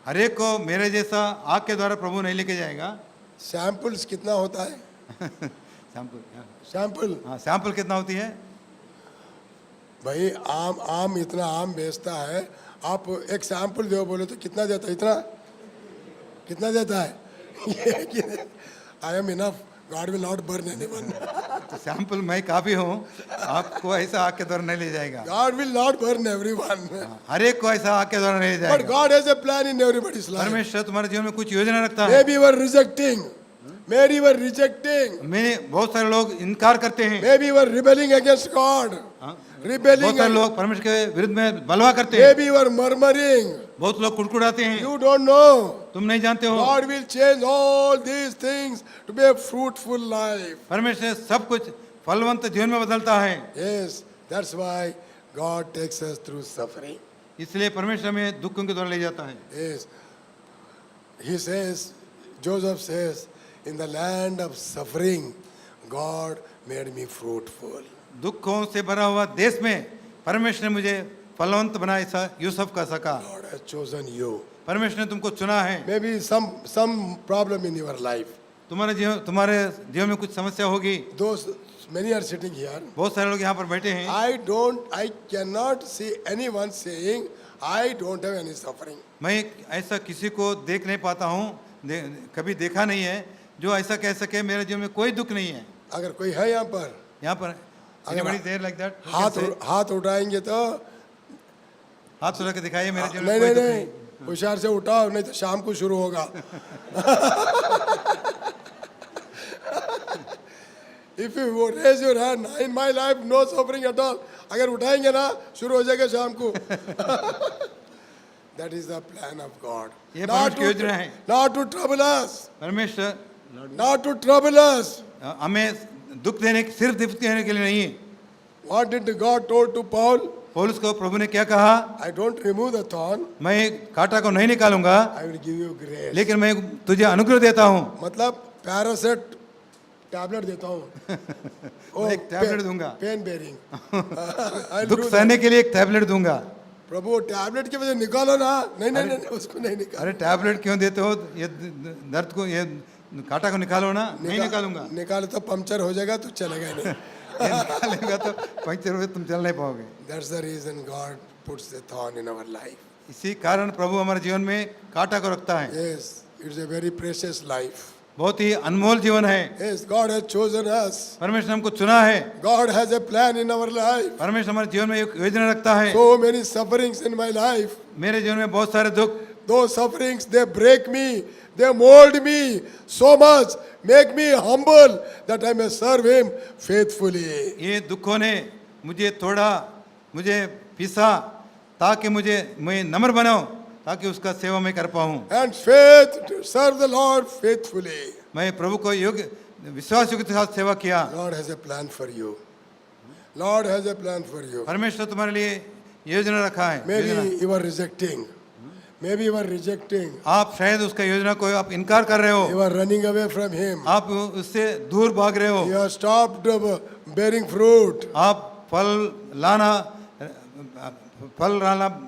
हर एक को मेरे जैसा आग के द्वारा प्रभु नहीं लेके जाएगा। Samples कितना होता है? Sample, Sample. हाँ सैंपल कितना होती है? भाई आम इतना आम बेचता है, आप एक सैंपल दो बोले तो कितना देता है? इतना कितना देता है? I am enough. God will not burn anyone. तो सैंपल मैं काफी हूँ, आपको ऐसा आग के द्वारा नहीं ले जाएगा। God will not burn everyone. हर एक को ऐसा आग के द्वारा नहीं ले But जाएगा। God has a plan in everybody's life. परमेश्वर तुम्हारे जीवन में कुछ योजना रखता है। Maybe you are rejecting. Maybe you are rejecting. मैंने बहुत सारे लोग इनकार करते हैं। Maybe you are rebelling against God. Rebelling. बहुत सारे लोग परमेश्वर के विरुद्ध में बलवा करते हैं। Maybe you are murmuring. बहुत लोग कुड़कुड़ाते हैं। You don't know. तुम नहीं जानते हो, God will change all these things to be a fruitful life. परमेश्वर सब कुछ फलवंत जीवन में बदलता है। Yes, that's why God takes us through suffering. इसलिए परमेश्वर हमें दुखों के द्वारा ले जाता है। Yes. He says, Joseph says, in the land of suffering, God made me fruitful. दुखों से भरा हुआ देश में परमेश्वर ने मुझे फलवंत बनाया, ऐसा यूसुफ का सका। God has chosen you. परमेश्वर ने तुमको चुना है। Maybe some problem in your life. तुम्हारे जीवन में कुछ समस्या होगी। Those many are sitting here. बहुत सारे लोग यहाँ पर बैठे हैं। I cannot see anyone saying, I don't have any suffering. मैं ऐसा किसी को देख नहीं पाता हूँ, कभी देखा नहीं है जो ऐसा कह सके मेरे जीवन में कोई दुख नहीं है। अगर कोई है यहाँ पर, यहाँ पर anybody there like that? Who can say? हाथ उठाएंगे तो हाथ सुला के दिखाइए मेरे जीवन में नहीं कोई नहीं दुख नहीं होशियार से उठाओ, नहीं तो शाम को शुरू होगा. If you raise your hand, in my life no suffering at all. अगर उठाएंगे ना शुरू हो जाएगा शाम को. That is the plan of God. ये परमेश्वर की योजना है. Not to trouble us. परमेश्वर Not to trouble us. हमें दुख देने सिर्फ दुख देने के लिए नहीं. What did God told to Paul? पौलुस को प्रभु ने क्या कहा? I don't remove the thorn. मैं कांटा को नहीं निकालूंगा, I will give you grace. लेकिन मैं तुझे अनुग्रह देता हूँ. मतलब पैरासेट टैबलेट देता हूँ. मैं एक टैबलेट दूंगा. Pain bearing. दुख सहने के लिए एक टैबलेट दूंगा. प्रभु टैबलेट की वजह निकालो ना. नहीं नहीं नहीं उसको नहीं निकालो. अरे टैबलेट क्यों देते हो? ये दर्द को, ये कांटा को निकालो ना. नहीं निकालूंगा. निकालो तो पंक्चर हो जाएगा तो चलेगा नहीं. ये निकालेगा तो पंक्चर हो तुम चल नहीं पाओगे. That's the reason God puts the thorn in our life. इसी कारण प्रभु हमारे जीवन में कांटा को रखता है. Yes, it's a very precious life. बहुत ही अनमोल जीवन है. Yes, God has chosen us. परमेश्वर हमको चुना है. God has a plan in our life. परमेश्वर हमारे जीवन में एक योजना रखता है. So many sufferings in my life. मेरे जीवन में बहुत सारे दुख. Those sufferings, they break me, they mold me so much, make me humble that I may serve Him faithfully. ये दुखों ने मुझे तोड़ा, मुझे पीसा, ताकि मैं नम्र बनाऊं, ताकि उसका सेवा मैं कर पाऊं. And faith to serve the Lord faithfully. मैं प्रभु को योग्य विश्वास योग्य के साथ सेवा किया. Lord has a plan for you. Lord has a plan for you. परमेश्वर तुम्हारे लिए योजना रखा है. Maybe you are rejecting. Maybe you are rejecting. आप शायद उसका योजना को आप इनकार कर रहे हो. You are running away from Him. आप उससे दूर भाग रहे हो. You have stopped bearing fruit. आप फल लाना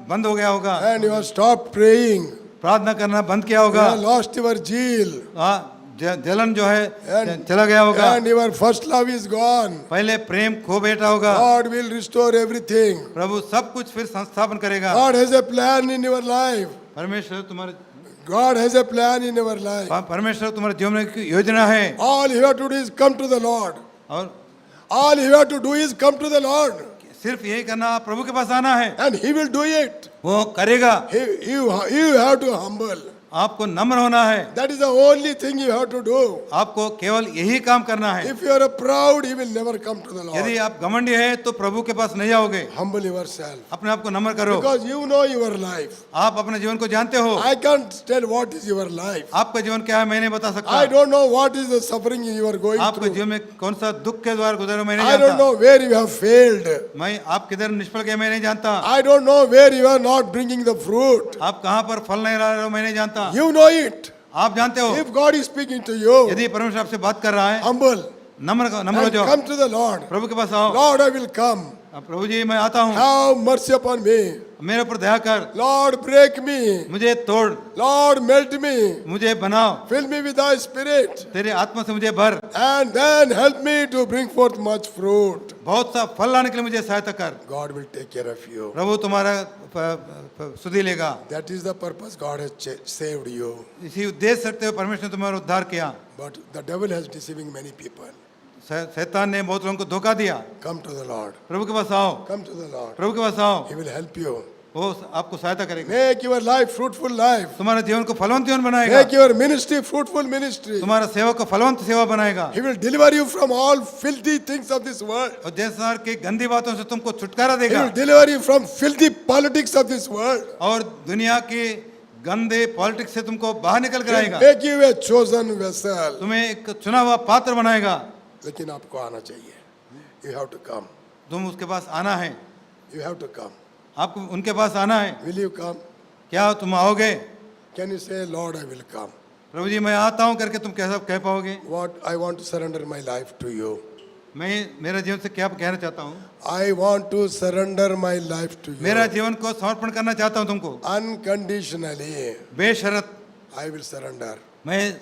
बंद हो गया होगा. And you have stopped praying. प्रार्थना करना बंद किया You होगा. have lost your zeal. जलन जो है And- चला गया होगा. And your first love is gone. पहले प्रेम खो बैठा होगा. God will restore everything. प्रभु सब कुछ फिर संस्थापन करेगा. God has a plan in your life. परमेश्वर तुम्हारे God has a plan in your life. परमेश्वर तुम्हारे जीवन में एक योजना है. All you have to do is come to the Lord. और All you have to do is come to the Lord. सिर्फ यही करना, प्रभु के पास आना है. And He will do it. वो करेगा. You have to humble. आपको नम्र होना है. That is the only thing you have to do. आपको केवल यही काम करना है. If you are proud, He will never come to the यदि Lord. आप घमंडी है तो प्रभु के पास नहीं आओगे. Humble yourself. अपने आप को नम्र करो. Because you know your life. आप अपने जीवन को जानते हो. I can't tell what is your life. आपका जीवन क्या है मैं नहीं बता सकता. I don't know what is the suffering you are going आपके through. जीवन में कौन सा दुख के द्वारा गुजरे मैं नहीं I don't जानता. know where you have failed. मैं आप किधर निष्फल गए मैं नहीं जानता. I don't know where you are not bringing the fruit. आप कहाँ पर फल नहीं ला रहे हो मैं नहीं जानता. You know it. आप जानते हो. If God is speaking to you, यदि परमेश्वर आपसे बात कर रहा है, humble नम्र हो and जाओ. come to the Lord. प्रभु के पास आओ. Lord, I will come. प्रभु जी मैं आता हूँ. Have mercy upon me. मेरे ऊपर दया कर. Lord, break me. मुझे तोड़. Lord, melt me. मुझे बनाओ. Fill me with thy spirit. तेरे आत्मा से मुझे भर. And then help me to bring forth much fruit. बहुत सा फल लाने के लिए मुझे सहायता कर. God will take care of you. प्रभु तुम्हारा सुधि लेगा. That is the purpose God has saved you. इसी उद्देश्य से हुए परमेश्वर ने तुम्हारा उद्धार किया. But the devil has deceiving many people. शैतान ने बहुत लोगों को धोखा दिया. Come to the Lord. प्रभु के पास आओ. Come to the Lord. प्रभु के पास आओ. He will help you. वो आपको सहायता करेगा. Make your life fruitful life. तुम्हारे जीवन को फलवंत जीवन बनाएगा. Make your ministry fruitful ministry. तुम्हारा सेवा को फलवंत सेवा बनाएगा. He will deliver you from all filthy things of this world. और संसार के गंदी बातों से तुमको छुटकारा He देगा. will deliver you from filthy politics of this world. और दुनिया के गंदे पॉलिटिक्स से तुमको बाहर निकल कर He आएगा. will make you a chosen vessel. तुम्हें एक चुना हुआ पात्र बनाएगा. लेकिन आपको आना चाहिए. You have to come. तुम उसके पास आना है. You have to come. आपको उनके पास आना है. Will you come? क्या तुम आओगे? Can you say, Lord, I will come? प्रभु जी मैं आता हूँ करके तुम कैसा कह पाओगे? What I want to surrender my life to you. मैं मेरा जीवन से क्या कहना चाहता हूँ? I want to surrender my life to you. मेरा जीवन को समर्पण करना चाहता हूँ तुमको. Unconditionally, बेशर्त I will surrender. मैं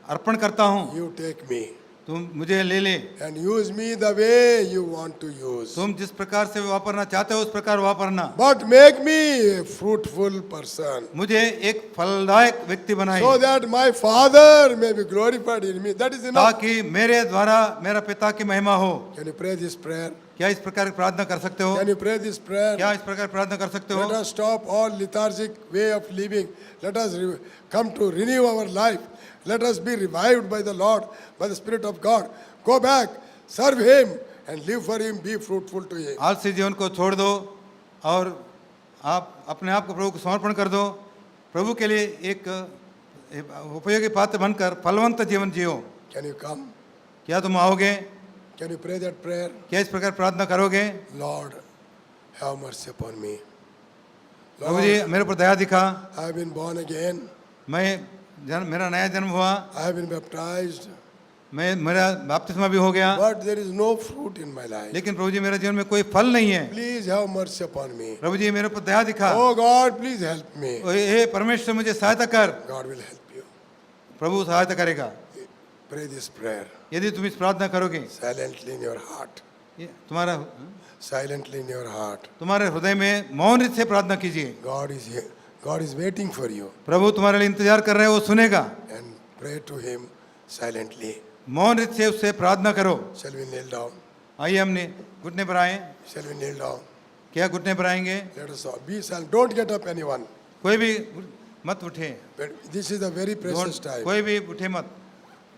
अर्पण करता हूँ. You take me. तुम मुझे ले ले, and use me the way you want to use. तुम जिस प्रकार से वापरना चाहते हो उस प्रकार वापरना, But make me a fruitful person, मुझे एक फलदायक व्यक्ति बनाए, so that my Father may be glorified in me. That is enough. ताकि मेरे द्वारा मेरा पिता की महिमा हो। Can you pray this prayer? क्या इस प्रकार की प्रार्थना कर सकते हो? Can you pray this prayer? क्या इस प्रकार प्रार्थना कर सकते Let हो? us stop all lethargic way of living. Let us come to renew our life. Let us be revived by the Lord, by the Spirit of God. Go back, serve Him, and live for Him. Be fruitful to Him. आलसी जीवन को छोड़ दो और आप अपने आप को प्रभु को समर्पण कर दो। प्रभु के लिए एक उपयोगी पात्र बनकर फलवंत जीवन जियो। Can you come? क्या तुम आओगे? Can you pray that prayer? क्या इस प्रकार प्रार्थना करोगे? Lord, have mercy upon me. Prabhu ji Lord, मेरे ऊपर दया दिखा, I have been born again. मेरा नया जन्म हुआ, I have been baptized. मेरा बपतिस्मा भी हो गया, But there is no fruit in my life. लेकिन प्रभु जी मेरे जीवन में कोई फल नहीं है। Please have mercy upon me. प्रभु जी मेरे ऊपर दया दिखा, Oh God, please help me. हे परमेश्वर मुझे सहायता कर। God will help you. प्रभु सहायता करेगा Pray this prayer यदि तुम इस प्रार्थना करोगे। silently in your heart. ये तुम्हारा Silently in your heart. तुम्हारे हृदय में मौन रीत से प्रार्थना कीजिए। God is here. God is waiting for you. प्रभु तुम्हारे लिए इंतजार कर रहे हैं, वो सुनेगा। And pray to Him silently. मौन रीत से उससे प्रार्थना करो। Shall we kneel down? आइए हमने घुटने पर आए। Shall we kneel down? क्या घुटने पर आएंगे? Let us all be silent. Don't get up, anyone. कोई भी मत उठे, But this is a very precious time. कोई भी उठे मत।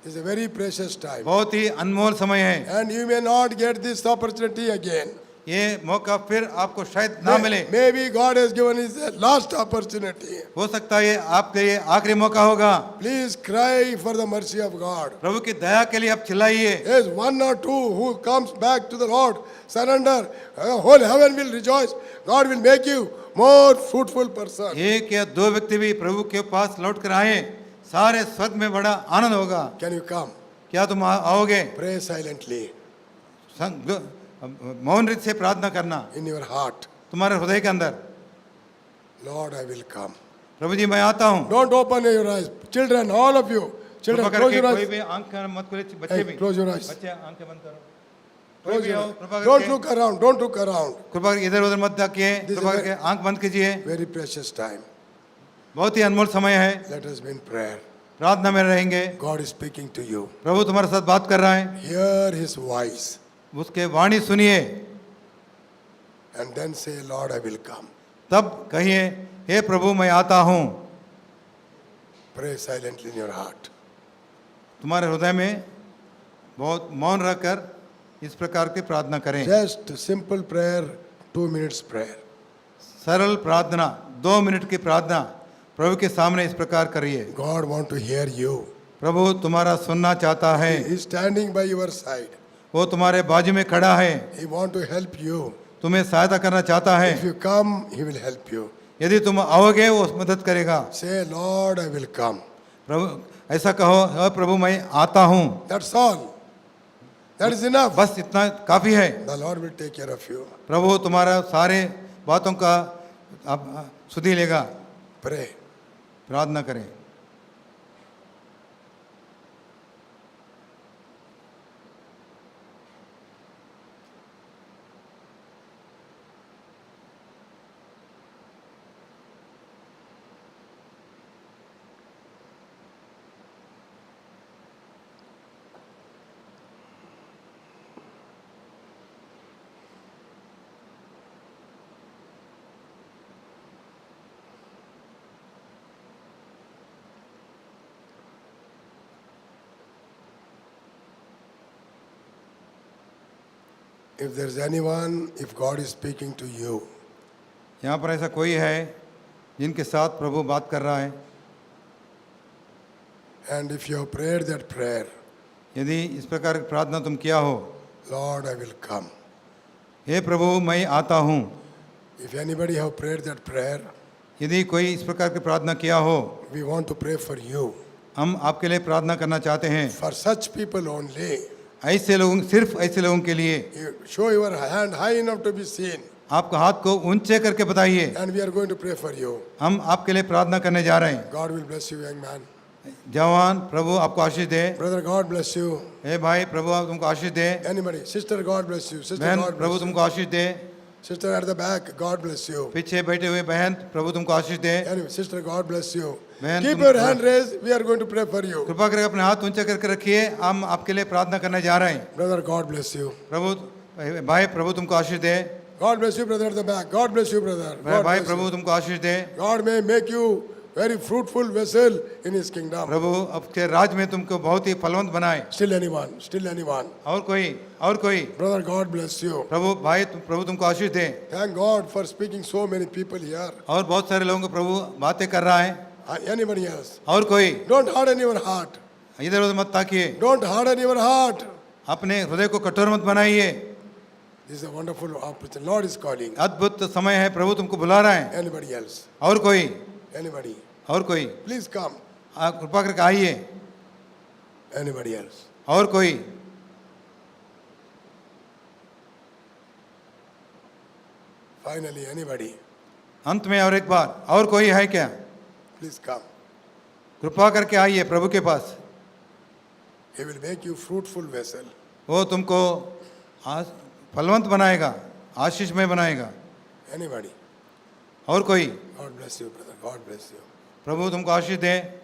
This is a very precious time. बहुत ही अनमोल समय है। And you may not get this opportunity again. ये मौका फिर आपको शायद ना मिले। Maybe God has given His last opportunity. हो सकता है ये आपके ये आखिरी मौका होगा। Please cry for the mercy of God. प्रभु की दया के लिए आप चिल्लाइए। There's one or two who comes back to the Lord, surrender, whole heaven will rejoice. God will make you more fruitful person. एक या दो व्यक्ति भी प्रभु के पास लौट कर आए, सारे स्वर्ग में बड़ा आनंद होगा। Can you come? क्या तुम आओगे? Pray silently मौन रीत से प्रार्थना करना in your heart. तुम्हारे हृदय के अंदर। Lord, I will come. प्रभु जी मैं आता हूँ। Don't open your eyes. Children, all of you. Children, कृपा close करके your कोई eyes. भी आंख मत खोले, बच्चे Hey, भी। close your eyes. बच्चे आंखें बंद करो। कोई Close भी your आओ, eyes. कृपा Don't करके look around. Don't look around. कृपा करके इधर उधर मत ताकिए, This is कृपा very- करके आंख बंद कीजिए। Very precious time. बहुत ही अनमोल समय है। Let us be in prayer. प्रार्थना में रहेंगे। God is speaking to you. प्रभु तुम्हारे साथ बात कर रहा है, Hear His voice उसके वाणी सुनिए। and then say, Lord, I will come. तब कहिए, हे प्रभु मैं आता हूँ। Pray silently in your heart. तुम्हारे हृदय में बहुत मौन रखकर इस प्रकार की प्रार्थना करें। Just simple prayer, 2 minutes prayer. सरल प्रार्थना, 2 मिनट की प्रार्थना प्रभु के सामने इस प्रकार करिए। God want to hear you. प्रभु तुम्हारा सुनना चाहता है, He is standing by your side. वो तुम्हारे बाजू में खड़ा है, He want to help you. तुम्हें सहायता करना चाहता If है। you come, He will help you. यदि तुम आओगे वो मदद करेगा। Say, Lord, I will come. प्रभु ऐसा कहो, हे प्रभु मैं आता हूँ। That's all. That is enough. बस इतना काफी है। The Lord will take care of you. प्रभु तुम्हारा सारे बातों का आप सुधी लेगा। Pray. प्रार्थना करें। If there's anyone, if God is speaking to you, यहाँ पर ऐसा कोई है जिनके साथ प्रभु बात कर रहा है, and if you have prayed that prayer, यदि इस प्रकार की प्रार्थना तुम किया हो, Lord, I will come. हे प्रभु मैं आता हूँ। If anybody have prayed that prayer, यदि कोई इस प्रकार की प्रार्थना किया हो, we want to pray for you. हम आपके लिए प्रार्थना करना चाहते हैं। For such people only, ऐसे लोगों, सिर्फ ऐसे लोगों के लिए you show your hand high enough to be seen, आपका हाथ को ऊंचे करके बताइए, and we are going to pray for you. हम आपके लिए प्रार्थना करने जा रहे हैं। God will bless you, young man. जवान प्रभु आपको आशीष दे। Brother, God bless you. हे भाई प्रभु आप तुमको आशीष दे। Anybody? Sister, God bless you. Sister, बहन God प्रभु bless you. तुमको आशीष दे। Sister at the back, God bless you. पीछे बैठे हुए बहन प्रभु तुमको आशीष दे। Anyway, sister, God bless you. Man, Keep tum- your hand raised. We are going to pray for you. कृपा करके अपने हाथ ऊंचे करके रखिए, हम आपके लिए प्रार्थना करने जा रहे हैं। Brother, God bless you. प्रभु भाई प्रभु तुमको आशीष दे। God bless you, brother at the back. God bless you, brother. God भाई bless प्रभु you. तुमको आशीष दे। God may make you very fruitful vessel in His kingdom. प्रभु आपके राज में तुमको बहुत ही फलवंत बनाए। Still anyone? Still anyone? और कोई Brother, God bless you. प्रभु तुमको आशीष दे। Thank God for speaking so many people here. और बहुत सारे लोगों को प्रभु बातें कर रहा है। Anybody else? और कोई Don't harden your heart. इधर उधर मत ताकिए, Don't harden your heart. अपने हृदय को कठोर मत बनाइए। This is a wonderful opportunity. Lord is calling. अद्भुत समय है, प्रभु तुमको बुला रहा है। Anybody else? और Anybody? कोई Please come. आप कृपा करके आइए। Anybody else? और कोई Finally, anybody? अंत में और एक बार, और कोई है क्या? Please come. कृपा करके आइए प्रभु के पास। He will make you fruitful vessel. वो तुमको फलवंत बनाएगा, आशीषमय बनाएगा। Anybody? और कोई? God bless you, brother. God bless you. प्रभु तुमको आशीष दे।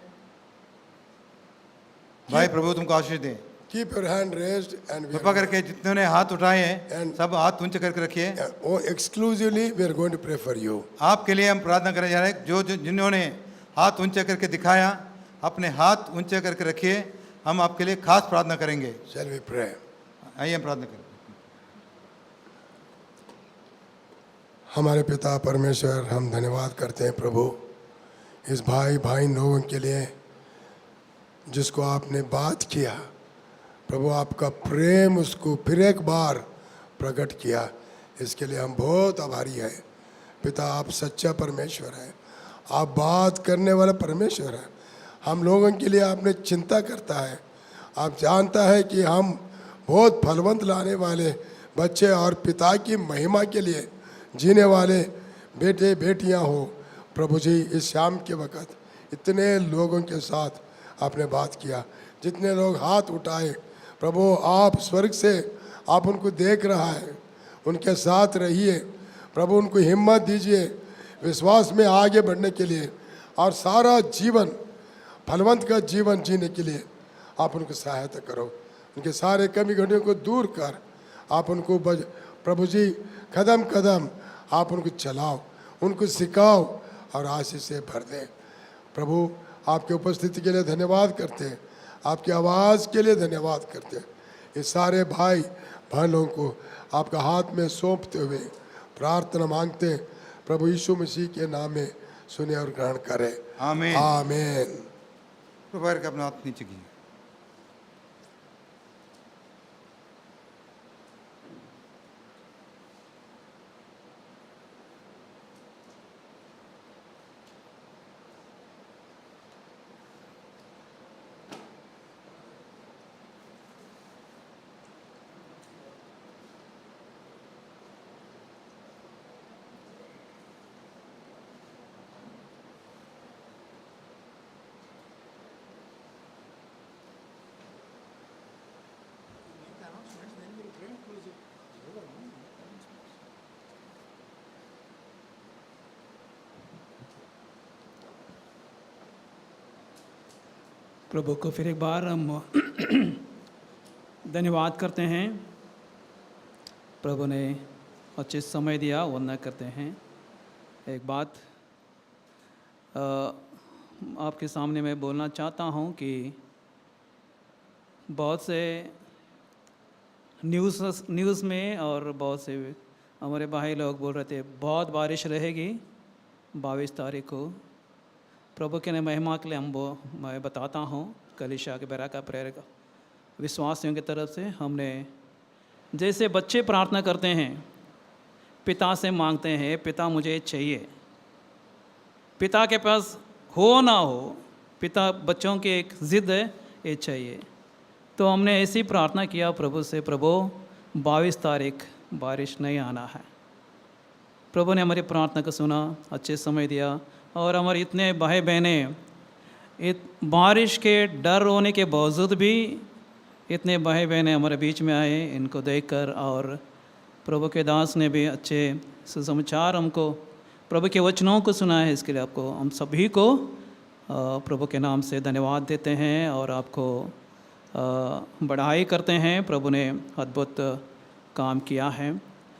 भाई प्रभु तुमको आशीष दे। Keep your hand raised and we कृपा are, करके जितने ने हाथ उठाए हैं And- सब हाथ ऊंचे करके रखिए। oh, exclusively we are going to pray for you. आपके लिए हम प्रार्थना करने जा रहे हैं। जिन्होंने हाथ ऊंचे करके दिखाया, अपने हाथ ऊंचे करके रखिए, हम आपके लिए खास प्रार्थना करेंगे। Shall we pray? आइए हम प्रार्थना करें। हमारे पिता परमेश्वर, हम धन्यवाद करते हैं प्रभु इस भाई लोगों के लिए जिसको आपने बात किया। प्रभु आपका प्रेम उसको फिर एक बार प्रकट किया, इसके लिए हम बहुत आभारी हैं। पिता आप सच्चा परमेश्वर है, आप बात करने वाला परमेश्वर है। हम लोगों के लिए आपने चिंता करता है। आप जानता है कि हम बहुत फलवंत लाने वाले बच्चे और पिता की महिमा के लिए जीने वाले बेटे बेटियां हो। प्रभु जी इस शाम के वक़्त इतने लोगों के साथ आपने बात किया, जितने लोग हाथ उठाए प्रभु आप स्वर्ग से आप उनको देख रहा है, उनके साथ रहिए प्रभु, उनको हिम्मत दीजिए विश्वास में आगे बढ़ने के लिए और सारा जीवन फलवंत का जीवन जीने के लिए आप उनको सहायता करो। उनके सारे कमी घटियों को दूर कर आप उनको प्रभु जी कदम कदम आप उनको चलाओ, उनको सिखाओ और आशीष से भर दें। प्रभु आपके उपस्थिति के लिए धन्यवाद करते हैं, आपकी आवाज़ के लिए धन्यवाद करते हैं। ये सारे भाई बहनों को आपका हाथ में सौंपते हुए प्रार्थना मांगते हैं प्रभु यीशु मसीह के नाम में सुने और ग्रहण करें। आमीन। आमीन। कृपा करके अपना हाथ नीचे कीजिए। प्रभु को फिर एक बार हम धन्यवाद करते हैं। प्रभु ने अच्छे समय दिया, वंदना करते हैं। एक बात आपके सामने मैं बोलना चाहता हूं कि बहुत से न्यूज़ में और बहुत से हमारे भाई लोग बोल रहे थे बहुत बारिश रहेगी 22 तारीख को। प्रभु के महिमा के लिए मैं बताता हूँ कलीसिया के बेरा का प्रेरक विश्वासियों की तरफ से हमने जैसे बच्चे प्रार्थना करते हैं, पिता से मांगते हैं पिता मुझे चाहिए, पिता के पास हो ना हो, पिता बच्चों की एक ज़िद है ये चाहिए। तो हमने ऐसी प्रार्थना किया प्रभु से, प्रभु 22 तारीख बारिश नहीं आना है। प्रभु ने हमारी प्रार्थना को सुना, अच्छे समय दिया और हमारे इतने भाई बहनें बारिश के डर होने के बावजूद भी इतने भाई बहन हमारे बीच में आए, इनको देखकर और प्रभु के दास ने भी अच्छे सुसमाचार हमको प्रभु के वचनों को सुना है। इसके लिए आपको हम सभी को प्रभु के नाम से धन्यवाद देते हैं और आपको बढ़ाई करते हैं। प्रभु ने अद्भुत काम किया है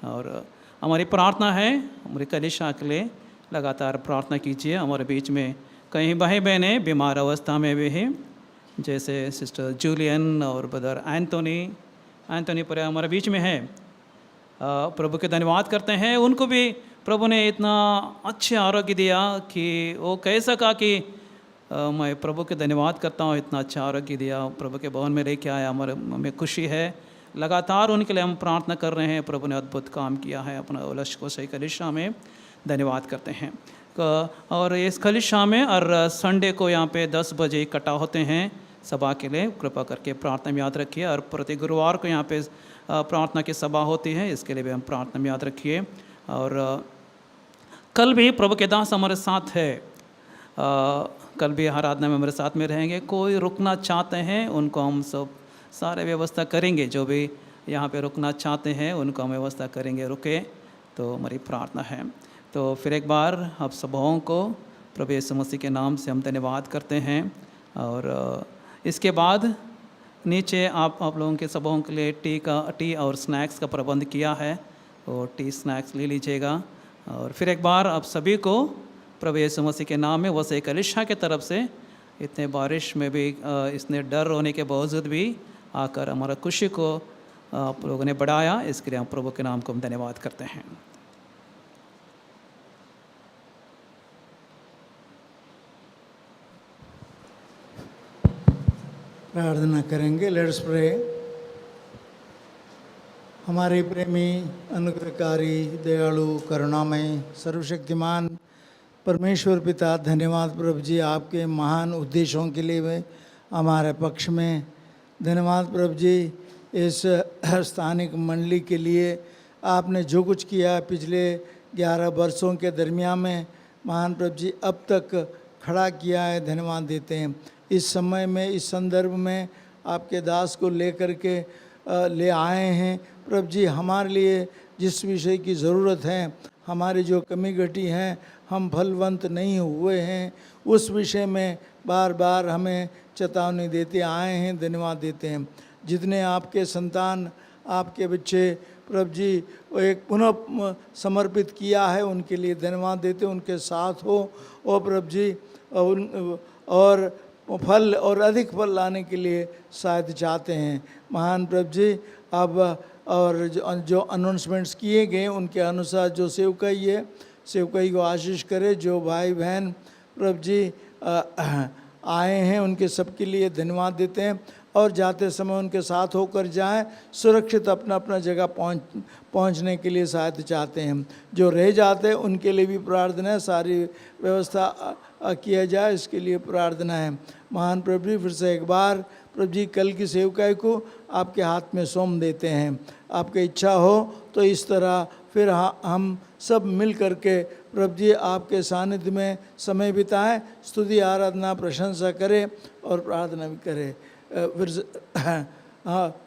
और हमारी प्रार्थना है, हमारी कलीसिया के लिए लगातार प्रार्थना कीजिए। हमारे बीच में कई भाई बहनें बीमार अवस्था में भी हैं, जैसे सिस्टर जूलियन और ब्रदर एंथोनी पर हमारे बीच में है। प्रभु के धन्यवाद करते हैं। उनको भी प्रभु ने इतना अच्छे आरोग्य दिया कि वो कह सका कि मैं प्रभु के धन्यवाद करता हूँ, इतना अच्छा आरोग्य दिया, प्रभु के भवन में लेके आया, हमें खुशी है। लगातार उनके लिए हम प्रार्थना कर रहे हैं। प्रभु ने अद्भुत काम किया है अपना उलश को सही कलीसिया में, धन्यवाद करते हैं। और इस कलीसिया में और संडे को यहाँ पे 10 बजे इकट्ठा होते हैं सभा के लिए, कृपा करके प्रार्थना में याद रखिए। और प्रति गुरुवार को यहाँ पे प्रार्थना की सभा होती है, इसके लिए भी हम प्रार्थना में याद रखिए। और कल भी प्रभु के दास हमारे साथ है, कल भी आराधना में हमारे साथ में रहेंगे। कोई रुकना चाहते हैं उनको हम सब सारे व्यवस्था करेंगे, जो भी यहाँ पे रुकना चाहते हैं उनको हम व्यवस्था करेंगे, रुके तो हमारी प्रार्थना है। तो फिर एक बार आप सबों को प्रभु यीशु मसीह के नाम से हम धन्यवाद करते हैं। और इसके बाद नीचे आप लोगों के सबों के लिए टी और स्नैक्स का प्रबंध किया है, और टी स्नैक्स ले लीजिएगा। और फिर एक बार आप सभी को प्रभु यीशु मसीह के नाम में वैसे कलीसिया के तरफ से इतने बारिश में भी इसने डर होने के बावजूद भी आकर हमारा खुशी को आप लोगों ने बढ़ाया, इसके लिए हम प्रभु के नाम को हम धन्यवाद करते हैं। प्रार्थना करेंगे। Let's pray. हमारे प्रेमी, अनुग्रहकारी, दयालु, करुणामय, सर्वशक्तिमान परमेश्वर पिता, धन्यवाद प्रभु जी आपके महान उद्देश्यों के लिए हमारे पक्ष में। धन्यवाद प्रभु जी इस स्थानिक मंडली के लिए आपने जो कुछ किया पिछले 11 वर्षों के दरमियान में, महान प्रभु जी अब तक खड़ा किया है, धन्यवाद देते हैं। इस समय में, इस संदर्भ में आपके दास को लेकर के ले आए हैं प्रभु जी। हमारे लिए जिस विषय की ज़रूरत है, हमारी जो कमी घटी है, हम फलवंत नहीं हुए हैं, उस विषय में बार बार हमें चेतावनी देते आए हैं, धन्यवाद देते हैं। जितने आपके संतान, आपके बच्चे प्रभु जी एक पुनः समर्पित किया है, उनके लिए धन्यवाद देते, उनके साथ हो और प्रभु जी और फल और अधिक फल लाने के लिए शायद चाहते हैं। महान प्रभु जी अब और जो अनाउंसमेंट्स किए गए उनके अनुसार जो सेवकाई है, सेवकाई को आशीष करे। जो भाई बहन प्रभु जी आए हैं उनके सबके लिए धन्यवाद देते हैं, और जाते समय उनके साथ होकर जाएं, सुरक्षित अपना अपना जगह पहुंचने के लिए सहायता चाहते हैं। जो रह जाते हैं उनके लिए भी प्रार्थना है, सारी व्यवस्था किया जाए, इसके लिए प्रार्थना है। महान प्रभु जी फिर से एक बार प्रभु जी कल की सेवकाई को आपके हाथ में सौंप देते हैं। आपकी इच्छा हो तो इस तरह फिर हम सब मिल करके प्रभु जी आपके सानिध्य में समय बिताएं, स्तुति आराधना प्रशंसा करें और प्रार्थना भी करें।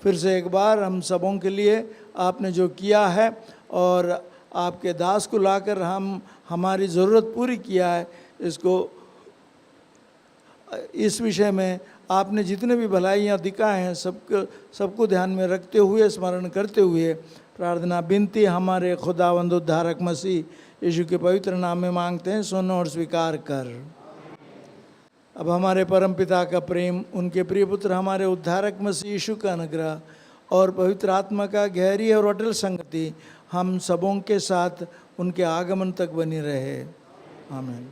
फिर से एक बार हम सबों के लिए आपने जो किया है और आपके दास को लाकर हमारी ज़रूरत पूरी किया है, इसको इस विषय में आपने जितने भी भलाइयाँ दिखाए हैं सबको ध्यान में रखते हुए, स्मरण करते हुए प्रार्थना विनती हमारे खुदावंद उद्धारक मसीह यीशु के पवित्र नाम में मांगते हैं, सुन और स्वीकार कर। अब हमारे परमपिता का प्रेम, उनके प्रिय पुत्र हमारे उद्धारक मसीह यीशु का अनुग्रह और पवित्र आत्मा का गहरी और अटल संगति हम सबों के साथ उनके आगमन तक बनी रहे। आमीन।